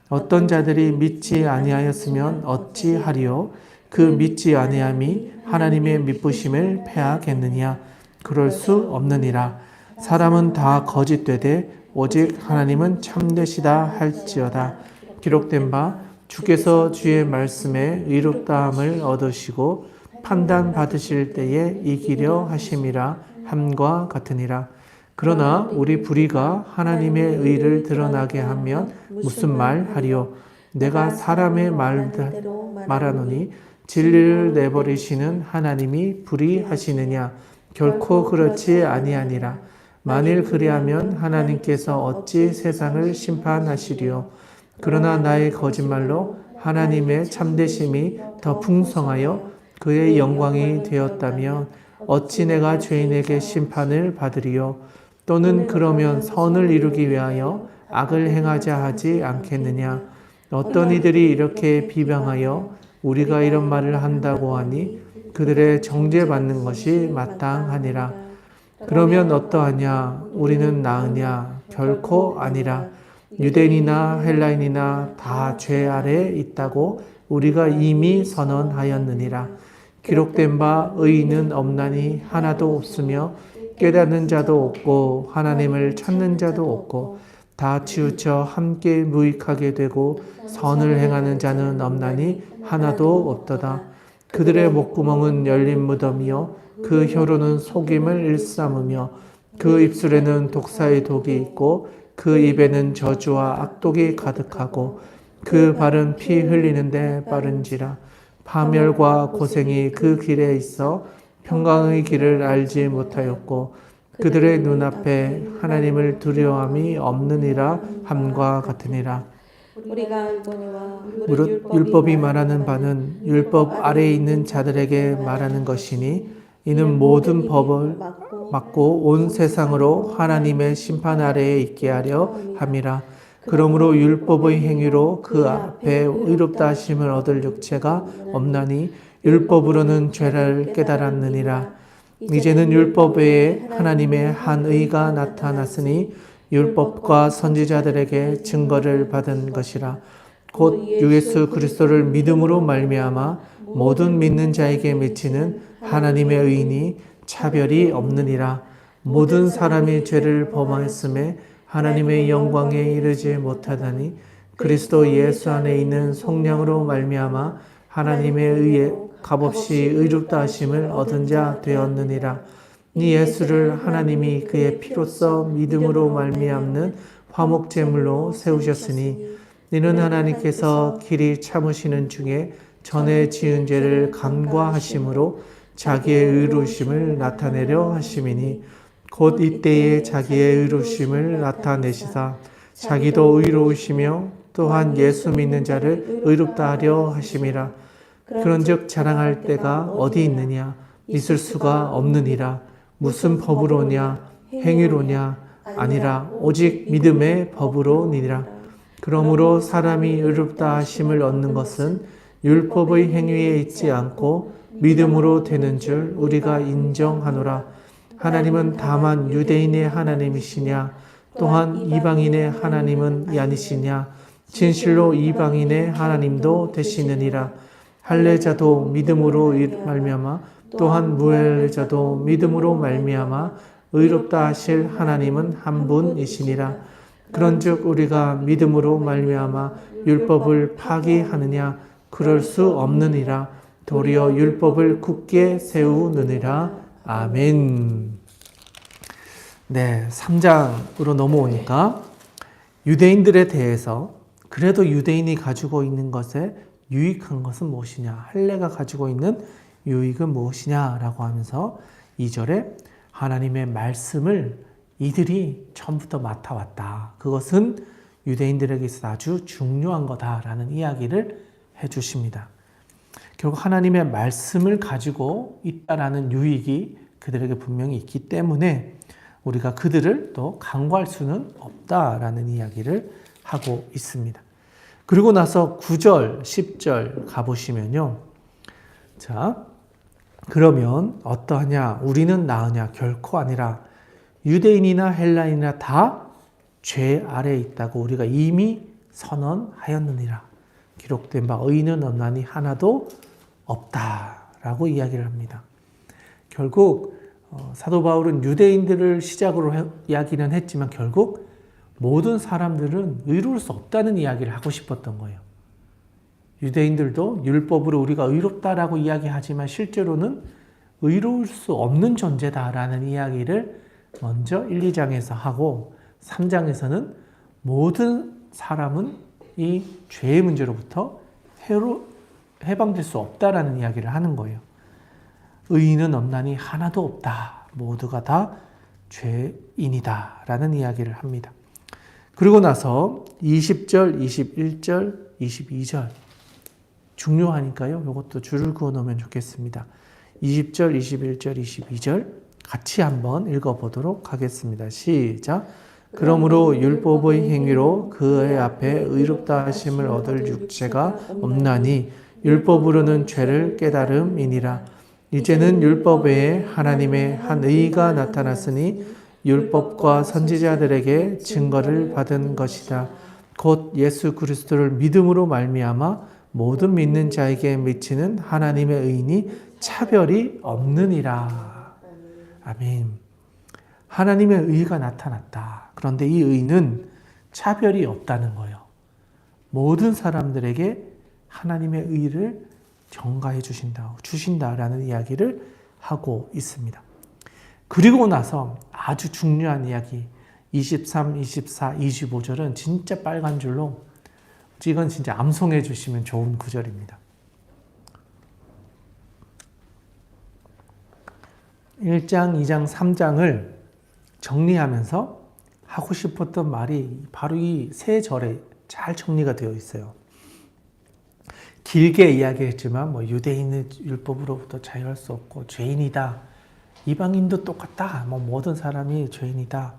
어떤 자들이 믿지 아니하였으면 어찌하리요? 그 믿지 아니함이 하나님의 믿으심을 패하겠느냐? 그럴 수 없느니라. 사람은 다 거짓되되 오직 하나님은 참되시다 할지어다. 기록된 바 주께서 주의 말씀에 의롭다함을 얻으시고 판단 받으실 때에 이기려 하심이라 함과 같으니라. 그러나 우리 불의가 하나님의 의를 드러나게 하면 무슨 말 하리요? 내가 사람의 말하노니 진리를 내버리시는 하나님이 불의하시느냐? 결코 그렇지 아니하니라. 만일 그리하면 하나님께서 어찌 세상을 심판하시리요? 그러나 나의 거짓말로 하나님의 참되심이 더 풍성하여 그의 영광이 되었다면 어찌 내가 죄인에게 심판을 받으리요? 또는 그러면 선을 이루기 위하여 악을 행하자 하지 않겠느냐? 어떤 이들이 이렇게 비방하여 우리가 이런 말을 한다고 하니 그들의 정죄받는 것이 마땅하니라. 그러면 어떠하냐? 우리는 나으냐? 결코 아니라. 유대인이나 헬라인이나 다 죄 아래에 있다고 우리가 이미 선언하였느니라. 기록된 바 의인은 없나니 하나도 없으며 깨닫는 자도 없고 하나님을 찾는 자도 없고 다 치우쳐 함께 무익하게 되고 선을 행하는 자는 없나니 하나도 없도다. 그들의 목구멍은 열린 무덤이요 그 혀로는 속임을 일삼으며 그 입술에는 독사의 독이 있고 그 입에는 저주와 악독이 가득하고 그 발은 피 흘리는데 빠른지라. 파멸과 고생이 그 길에 있어 평강의 길을 알지 못하였고 그들의 눈앞에 하나님을 두려움이 없느니라 함과 같으니라. 무릇 율법이 말하는 바는 율법 아래에 있는 자들에게 말하는 것이니 이는 모든 법을 막고 온 세상으로 하나님의 심판 아래에 있게 하려 함이라. 그러므로 율법의 행위로 그 앞에 의롭다 하심을 얻을 육체가 없나니 율법으로는 죄를 깨달았느니라. 이제는 율법 외에 하나님의 한 의가 나타났으니 율법과 선지자들에게 증거를 받은 것이라. 곧 예수 그리스도를 믿음으로 말미암아 모든 믿는 자에게 미치는 하나님의 의인이 차별이 없느니라. 모든 사람이 죄를 범하였음에 하나님의 영광에 이르지 못하다니 그리스도 예수 안에 있는 성령으로 말미암아 하나님의 의에 값없이 의롭다 하심을 얻은 자 되었느니라. 이 예수를 하나님이 그의 피로써 믿음으로 말미암는 화목제물로 세우셨으니 이는 하나님께서 길이 참으시는 중에 전에 지은 죄를 간과하심으로 자기의 의로우심을 나타내려 하심이니 곧 이때에 자기의 의로우심을 나타내시사 자기도 의로우시며 또한 예수 믿는 자를 의롭다 하려 하심이라. 그런즉 자랑할 때가 어디 있느냐? 있을 수가 없느니라. 무슨 법으로냐? 행위로냐? 아니라 오직 믿음의 법으로니라. 그러므로 사람이 의롭다 하심을 얻는 것은 율법의 행위에 있지 않고 믿음으로 되는 줄 우리가 인정하노라. 하나님은 다만 유대인의 하나님이시냐? 또한 이방인의 하나님은 아니시냐? 진실로 이방인의 하나님도 되시느니라. 할례자도 믿음으로 말미암아 또한 무할례자도 믿음으로 말미암아 의롭다 하실 하나님은 한 분이시니라. 그런즉 우리가 믿음으로 말미암아 율법을 파기하느냐? 그럴 수 없느니라. 도리어 율법을 굳게 세우느니라. 아멘. 네, 3장으로 넘어오니까 유대인들에 대해서 그래도 유대인이 가지고 있는 것에 유익한 것은 무엇이냐? 할례가 가지고 있는 유익은 무엇이냐라고 하면서 2절에 하나님의 말씀을 이들이 처음부터 맡아왔다. 그것은 유대인들에게 있어 아주 중요한 거다라는 이야기를 해주십니다. 결국 하나님의 말씀을 가지고 있다라는 유익이 그들에게 분명히 있기 때문에 우리가 그들을 또 간과할 수는 없다라는 이야기를 하고 있습니다. 그리고 나서 9절, 10절 가보시면요. 자, 그러면 어떠하냐? 우리는 나으냐? 결코 아니라 유대인이나 헬라인이나 다 죄 아래에 있다고 우리가 이미 선언하였느니라. 기록된 바 의인은 없나니 하나도 없다라고 이야기를 합니다. 결국 사도 바울은 유대인들을 시작으로 이야기는 했지만 결국 모든 사람들은 의로울 수 없다는 이야기를 하고 싶었던 거예요. 유대인들도 율법으로 우리가 의롭다라고 이야기하지만 실제로는 의로울 수 없는 존재다라는 이야기를 먼저 1, 2장에서 하고 3장에서는 모든 사람은 이 죄의 문제로부터 해방될 수 없다라는 이야기를 하는 거예요. 의인은 없나니 하나도 없다. 모두가 다 죄인이다 라는 이야기를 합니다. 그리고 나서 20절, 21절, 22절 중요하니까요. 이것도 줄을 그어 놓으면 좋겠습니다. 20절, 21절, 22절 같이 한번 읽어보도록 하겠습니다. 시작. 그러므로 율법의 행위로 그의 앞에 의롭다 하심을 얻을 육체가 없나니 율법으로는 죄를 깨달음이니라. 이제는 율법 외에 하나님의 한 의가 나타났으니 율법과 선지자들에게 증거를 받은 것이다. 곧 예수 그리스도를 믿음으로 말미암아 모든 믿는 자에게 미치는 하나님의 의인이 차별이 없느니라. 아멘. 하나님의 의가 나타났다. 그런데 이 의는 차별이 없다는 거예요. 모든 사람들에게 하나님의 의를 전가해 주신다라는 이야기를 하고 있습니다. 그리고 나서 아주 중요한 이야기 23, 24, 25절은 진짜 빨간 줄로 이건 진짜 암송해 주시면 좋은 구절입니다. 1장, 2장, 3장을 정리하면서 하고 싶었던 말이 바로 이 세 절에 잘 정리가 되어 있어요. 길게 이야기했지만 유대인은 율법으로부터 자유할 수 없고 죄인이다. 이방인도 똑같다. 모든 사람이 죄인이다.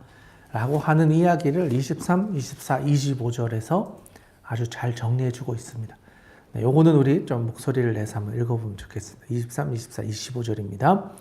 라고 하는 이야기를 23, 24, 25절에서 아주 잘 정리해 주고 있습니다. 네, 요거는 우리 좀 목소리를 내서 한번 읽어보면 좋겠습니다. 23, 24, 25절입니다.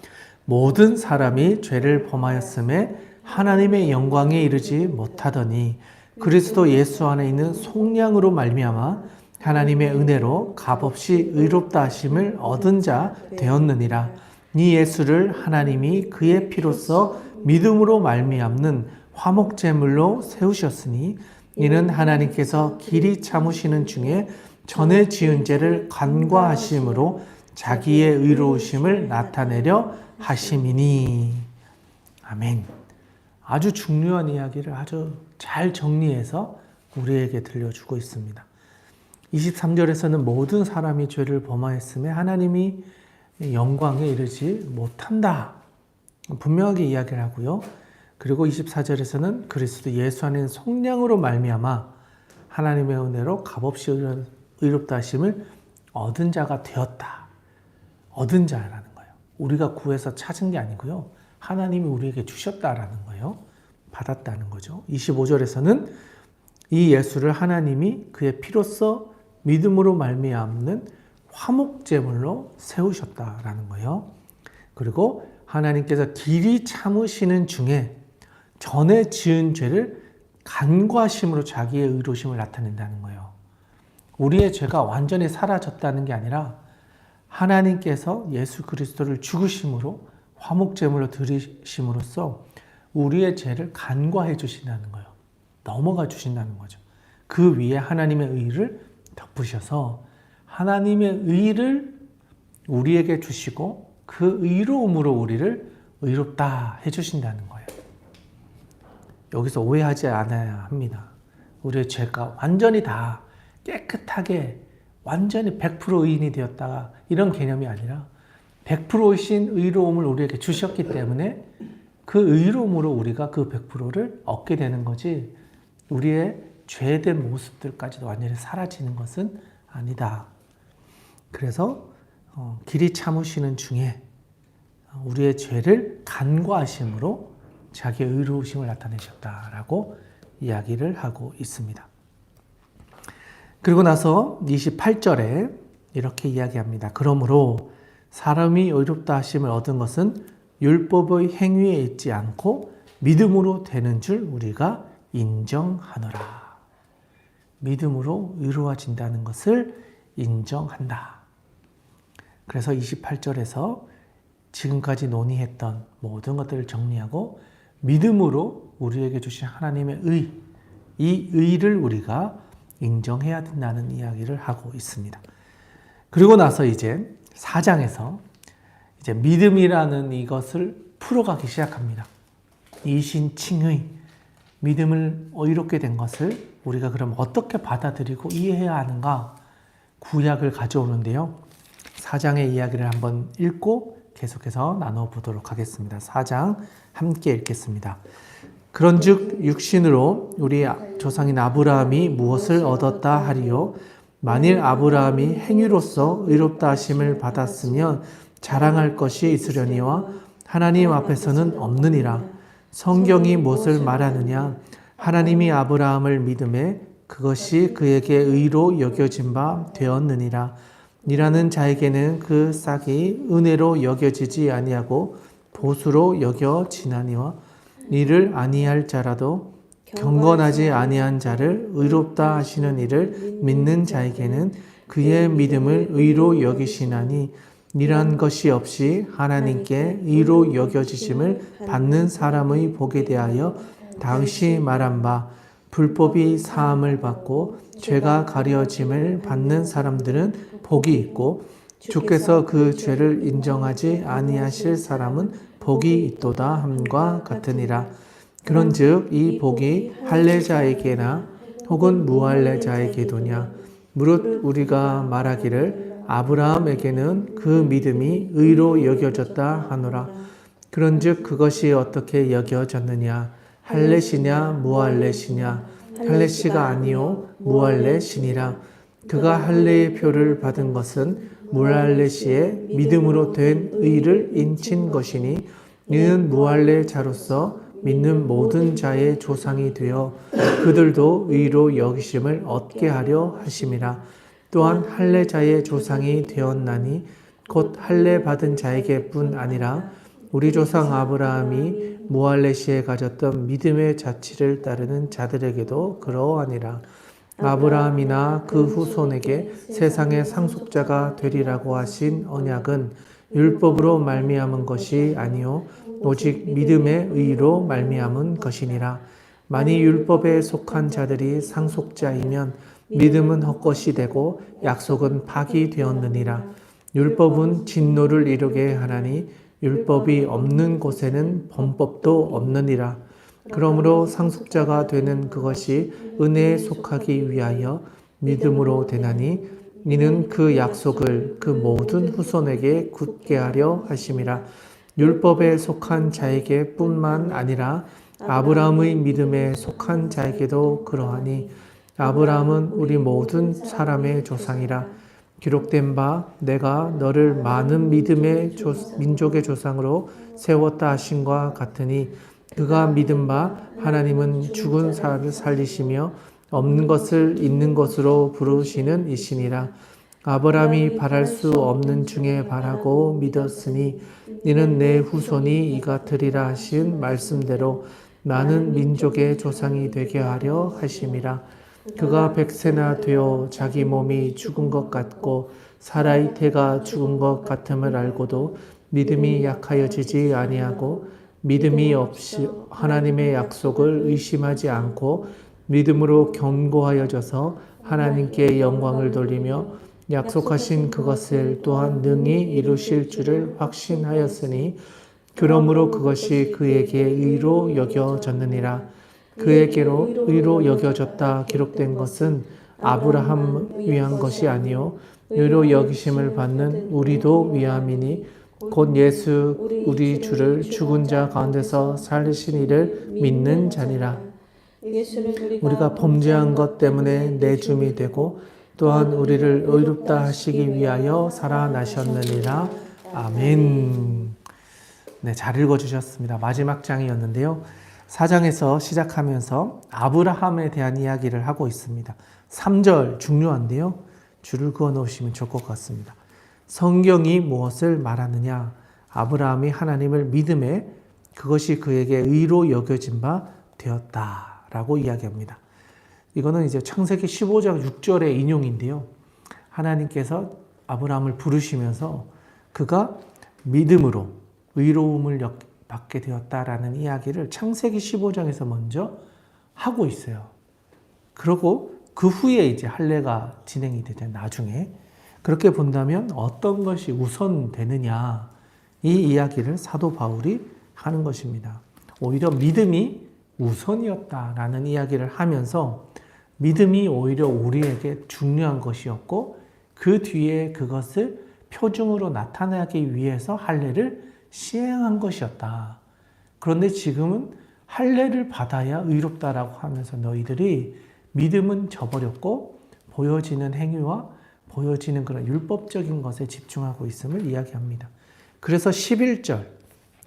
모든 사람이 죄를 범하였음에 하나님의 영광에 이르지 못하더니 그리스도 예수 안에 있는 속량으로 말미암아 하나님의 은혜로 값없이 의롭다 하심을 얻은 자 되었느니라. 이 예수를 하나님이 그의 피로써 믿음으로 말미암는 화목제물로 세우셨으니 이는 하나님께서 길이 참으시는 중에 전에 지은 죄를 간과하심으로 자기의 의로우심을 나타내려 하심이니. 아멘. 아주 중요한 이야기를 아주 잘 정리해서 우리에게 들려주고 있습니다. 23절에서는 모든 사람이 죄를 범하였음에 하나님이 영광에 이르지 못한다. 분명하게 이야기를 하고요. 그리고 24절에서는 그리스도 예수 안에 속량으로 말미암아 하나님의 은혜로 값없이 의롭다 하심을 얻은 자가 되었다. 얻은 자라는 거예요. 우리가 구해서 찾은 게 아니고요. 하나님이 우리에게 주셨다라는 거예요. 받았다는 거죠. 25절에서는 이 예수를 하나님이 그의 피로써 믿음으로 말미암는 화목제물로 세우셨다라는 거예요. 그리고 하나님께서 길이 참으시는 중에 전에 지은 죄를 간과하심으로 자기의 의로우심을 나타낸다는 거예요. 우리의 죄가 완전히 사라졌다는 게 아니라 하나님께서 예수 그리스도를 죽으심으로 화목제물로 드리심으로써 우리의 죄를 간과해 주신다는 거예요. 넘어가 주신다는 거죠. 그 위에 하나님의 의를 덮으셔서 하나님의 의를 우리에게 주시고 그 의로움으로 우리를 의롭다 해주신다는 거예요. 여기서 오해하지 않아야 합니다. 우리의 죄가 완전히 다 깨끗하게 완전히 100% 의인이 되었다가 이런 개념이 아니라 100%신 의로움을 우리에게 주셨기 때문에 그 의로움으로 우리가 그 100%를 얻게 되는 거지 우리의 죄된 모습들까지도 완전히 사라지는 것은 아니다. 그래서 길이 참으시는 중에 우리의 죄를 간과하심으로 자기의 의로우심을 나타내셨다라고 이야기를 하고 있습니다. 그리고 나서 28절에 이렇게 이야기합니다. 그러므로 사람이 의롭다 하심을 얻은 것은 율법의 행위에 있지 않고 믿음으로 되는 줄 우리가 인정하노라. 믿음으로 의로워진다는 것을 인정한다. 그래서 28절에서 지금까지 논의했던 모든 것들을 정리하고 믿음으로 우리에게 주신 하나님의 의, 이 의를 우리가 인정해야 된다는 이야기를 하고 있습니다. 그리고 나서 이제 4장에서 이제 믿음이라는 이것을 풀어가기 시작합니다. 이신칭의, 믿음을 의롭게 된 것을 우리가 그럼 어떻게 받아들이고 이해해야 하는가 구약을 가져오는데요. 4장의 이야기를 한번 읽고 계속해서 나눠보도록 하겠습니다. 4장 함께 읽겠습니다. 그런즉 육신으로 우리 조상인 아브라함이 무엇을 얻었다 하리요? 만일 아브라함이 행위로서 의롭다 하심을 받았으면 자랑할 것이 있으려니와 하나님 앞에서는 없느니라. 성경이 무엇을 말하느냐? 하나님이 아브라함을 믿음에 그것이 그에게 의로 여겨진 바 되었느니라. 일하는 자에게는 그 싹이 은혜로 여겨지지 아니하고 보수로 여겨지나니와 이를 아니할 자라도 경건하지 아니한 자를 의롭다 하시는 이를 믿는 자에게는 그의 믿음을 의로 여기시나니 이러한 것이 없이 하나님께 의로 여겨지심을 받는 사람의 복에 대하여 당시 말한 바 불법이 사함을 받고 죄가 가려짐을 받는 사람들은 복이 있고 주께서 그 죄를 인정하지 아니하실 사람은 복이 있도다 함과 같으니라. 그런즉 이 복이 할례자에게나 혹은 무할례자에게도냐? 무릇 우리가 말하기를 아브라함에게는 그 믿음이 의로 여겨졌다 하노라. 그런즉 그것이 어떻게 여겨졌느냐? 할례시냐 무할례시냐? 할례시가 아니요 무할례시니라. 그가 할례의 표를 받은 것은 무할례시에 믿음으로 된 의를 인친 것이니 이는 무할례자로서 믿는 모든 자의 조상이 되어 그들도 의로 여기심을 얻게 하려 하심이라. 또한 할례자의 조상이 되었나니 곧 할례 받은 자에게뿐 아니라 우리 조상 아브라함이 무할례시에 가졌던 믿음의 자치를 따르는 자들에게도 그러하니라. 아브라함이나 그 후손에게 세상의 상속자가 되리라고 하신 언약은 율법으로 말미암은 것이 아니요 오직 믿음의 의로 말미암은 것이니라. 만일 율법에 속한 자들이 상속자이면 믿음은 헛것이 되고 약속은 파기되었느니라. 율법은 진노를 이루게 하나니 율법이 없는 곳에는 범법도 없느니라. 그러므로 상속자가 되는 그것이 은혜에 속하기 위하여 믿음으로 되나니 이는 그 약속을 그 모든 후손에게 굳게 하려 하심이라. 율법에 속한 자에게 뿐만 아니라 아브라함의 믿음에 속한 자에게도 그러하니 아브라함은 우리 모든 사람의 조상이라. 기록된 바 내가 너를 많은 믿음의 민족의 조상으로 세웠다 하신과 같으니 그가 믿은 바 하나님은 죽은 사람을 살리시며 없는 것을 있는 것으로 부르시는 이시니라. 아브라함이 바랄 수 없는 중에 바라고 믿었으니 이는 내 후손이 이 같으리라 하신 말씀대로 많은 민족의 조상이 되게 하려 하심이라. 그가 100세나 되어 자기 몸이 죽은 것 같고 사라의 태가 죽은 것 같음을 알고도 믿음이 약하여지지 아니하고 믿음이 없이 하나님의 약속을 의심하지 않고 믿음으로 견고하여져서 하나님께 영광을 돌리며 약속하신 그것을 또한 능히 이루실 줄을 확신하였으니 그러므로 그것이 그에게 의로 여겨졌느니라. 그에게로 의로 여겨졌다 기록된 것은 아브라함 위한 것이 아니요 의로 여기심을 받는 우리도 위함이니 곧 예수 우리 주를 죽은 자 가운데서 살리신 이를 믿는 자니라. 우리가 범죄한 것 때문에 내줌이 되고 또한 우리를 의롭다 하시기 위하여 살아나셨느니라. 아멘. 네, 잘 읽어주셨습니다. 마지막 장이었는데요. 4장에서 시작하면서 아브라함에 대한 이야기를 하고 있습니다. 3절 중요한데요. 줄을 그어 놓으시면 좋을 것 같습니다. 성경이 무엇을 말하느냐? 아브라함이 하나님을 믿음에 그것이 그에게 의로 여겨진 바 되었다라고 이야기합니다. 이거는 이제 창세기 15장 6절의 인용인데요. 하나님께서 아브라함을 부르시면서 그가 믿음으로 의로움을 받게 되었다라는 이야기를 창세기 15장에서 먼저 하고 있어요. 그리고 그 후에 이제 할례가 진행이 되죠. 나중에. 그렇게 본다면 어떤 것이 우선되느냐 이 이야기를 사도 바울이 하는 것입니다. 오히려 믿음이 우선이었다라는 이야기를 하면서 믿음이 오히려 우리에게 중요한 것이었고 그 뒤에 그것을 표징으로 나타내기 위해서 할례를 시행한 것이었다. 그런데 지금은 할례를 받아야 의롭다라고 하면서 너희들이 믿음은 저버렸고 보여지는 행위와 보여지는 그런 율법적인 것에 집중하고 있음을 이야기합니다. 그래서 11절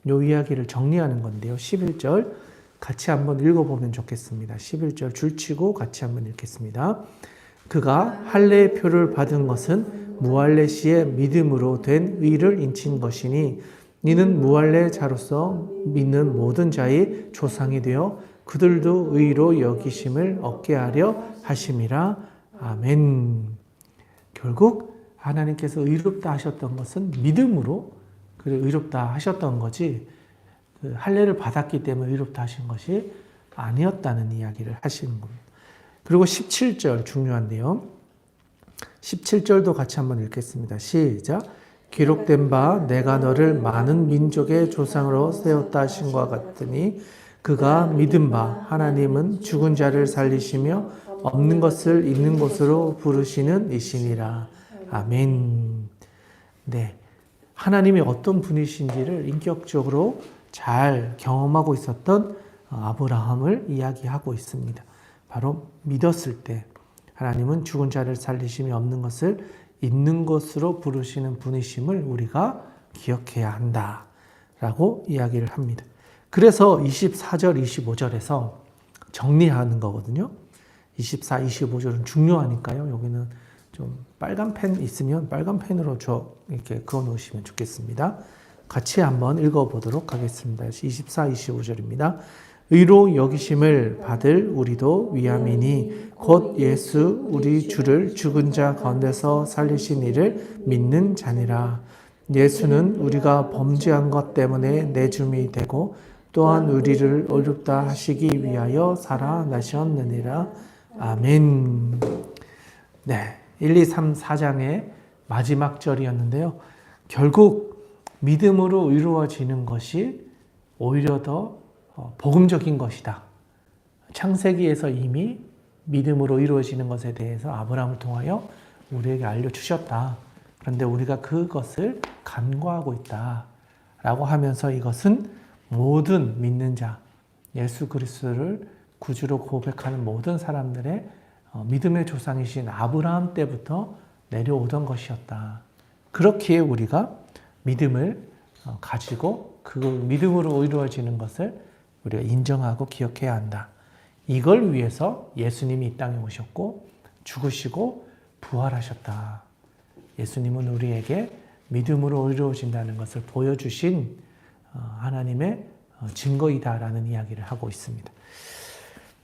요 이야기를 정리하는 건데요. 11절 같이 한번 읽어보면 좋겠습니다. 11절 줄치고 같이 한번 읽겠습니다. 그가 할례의 표를 받은 것은 무할례 시의 믿음으로 된 의를 인친 것이니 이는 무할례 자로서 믿는 모든 자의 조상이 되어 그들도 의로 여기심을 얻게 하려 하심이라. 아멘. 결국 하나님께서 의롭다 하셨던 것은 믿음으로 의롭다 하셨던 거지 그 할례를 받았기 때문에 의롭다 하신 것이 아니었다는 이야기를 하시는 겁니다. 그리고 17절 중요한데요. 17절도 같이 한번 읽겠습니다. 시작. 기록된 바 내가 너를 많은 민족의 조상으로 세웠다 하신 것 같으니 그가 믿은 바 하나님은 죽은 자를 살리시며 없는 것을 있는 것으로 부르시는 이시니라. 아멘. 네, 하나님이 어떤 분이신지를 인격적으로 잘 경험하고 있었던 아브라함을 이야기하고 있습니다. 바로 믿었을 때 하나님은 죽은 자를 살리시며 없는 것을 있는 것으로 부르시는 분이심을 우리가 기억해야 한다라고 이야기를 합니다. 그래서 24절, 25절에서 정리하는 거거든요. 24, 25절은 중요하니까요. 여기는 좀 빨간 펜 있으면 빨간 펜으로 이렇게 그어 놓으시면 좋겠습니다. 같이 한번 읽어보도록 하겠습니다. 24, 25절입니다. 의로 여기심을 받을 우리도 위함이니 곧 예수 우리 주를 죽은 자 가운데서 살리신 이를 믿는 자니라. 예수는 우리가 범죄한 것 때문에 내줌이 되고 또한 우리를 의롭다 하시기 위하여 살아나셨느니라. 아멘. 네, 1, 2, 3, 4장의 마지막 절이었는데요. 결국 믿음으로 의로워지는 것이 오히려 더 복음적인 것이다. 창세기에서 이미 믿음으로 이루어지는 것에 대해서 아브라함을 통하여 우리에게 알려주셨다. 그런데 우리가 그것을 간과하고 있다. 라고 하면서 이것은 모든 믿는 자, 예수 그리스도를 구주로 고백하는 모든 사람들의 믿음의 조상이신 아브라함 때부터 내려오던 것이었다. 그렇기에 우리가 믿음을 가지고 그 믿음으로 이루어지는 것을 우리가 인정하고 기억해야 한다. 이걸 위해서 예수님이 이 땅에 오셨고 죽으시고 부활하셨다. 예수님은 우리에게 믿음으로 이루어진다는 것을 보여주신 하나님의 증거이다라는 이야기를 하고 있습니다.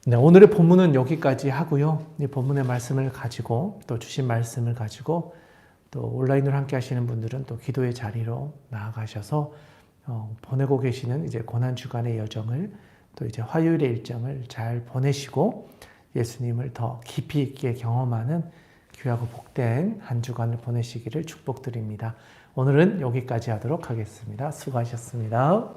네, 오늘의 본문은 여기까지 하고요. 이 본문의 말씀을 가지고 또 주신 말씀을 가지고 또 온라인으로 함께 하시는 분들은 또 기도의 자리로 나아가셔서 보내고 계시는 이제 고난 주간의 여정을 또 이제 화요일의 일정을 잘 보내시고 예수님을 더 깊이 있게 경험하는 귀하고 복된 한 주간을 보내시기를 축복드립니다. 오늘은 여기까지 하도록 하겠습니다. 수고하셨습니다.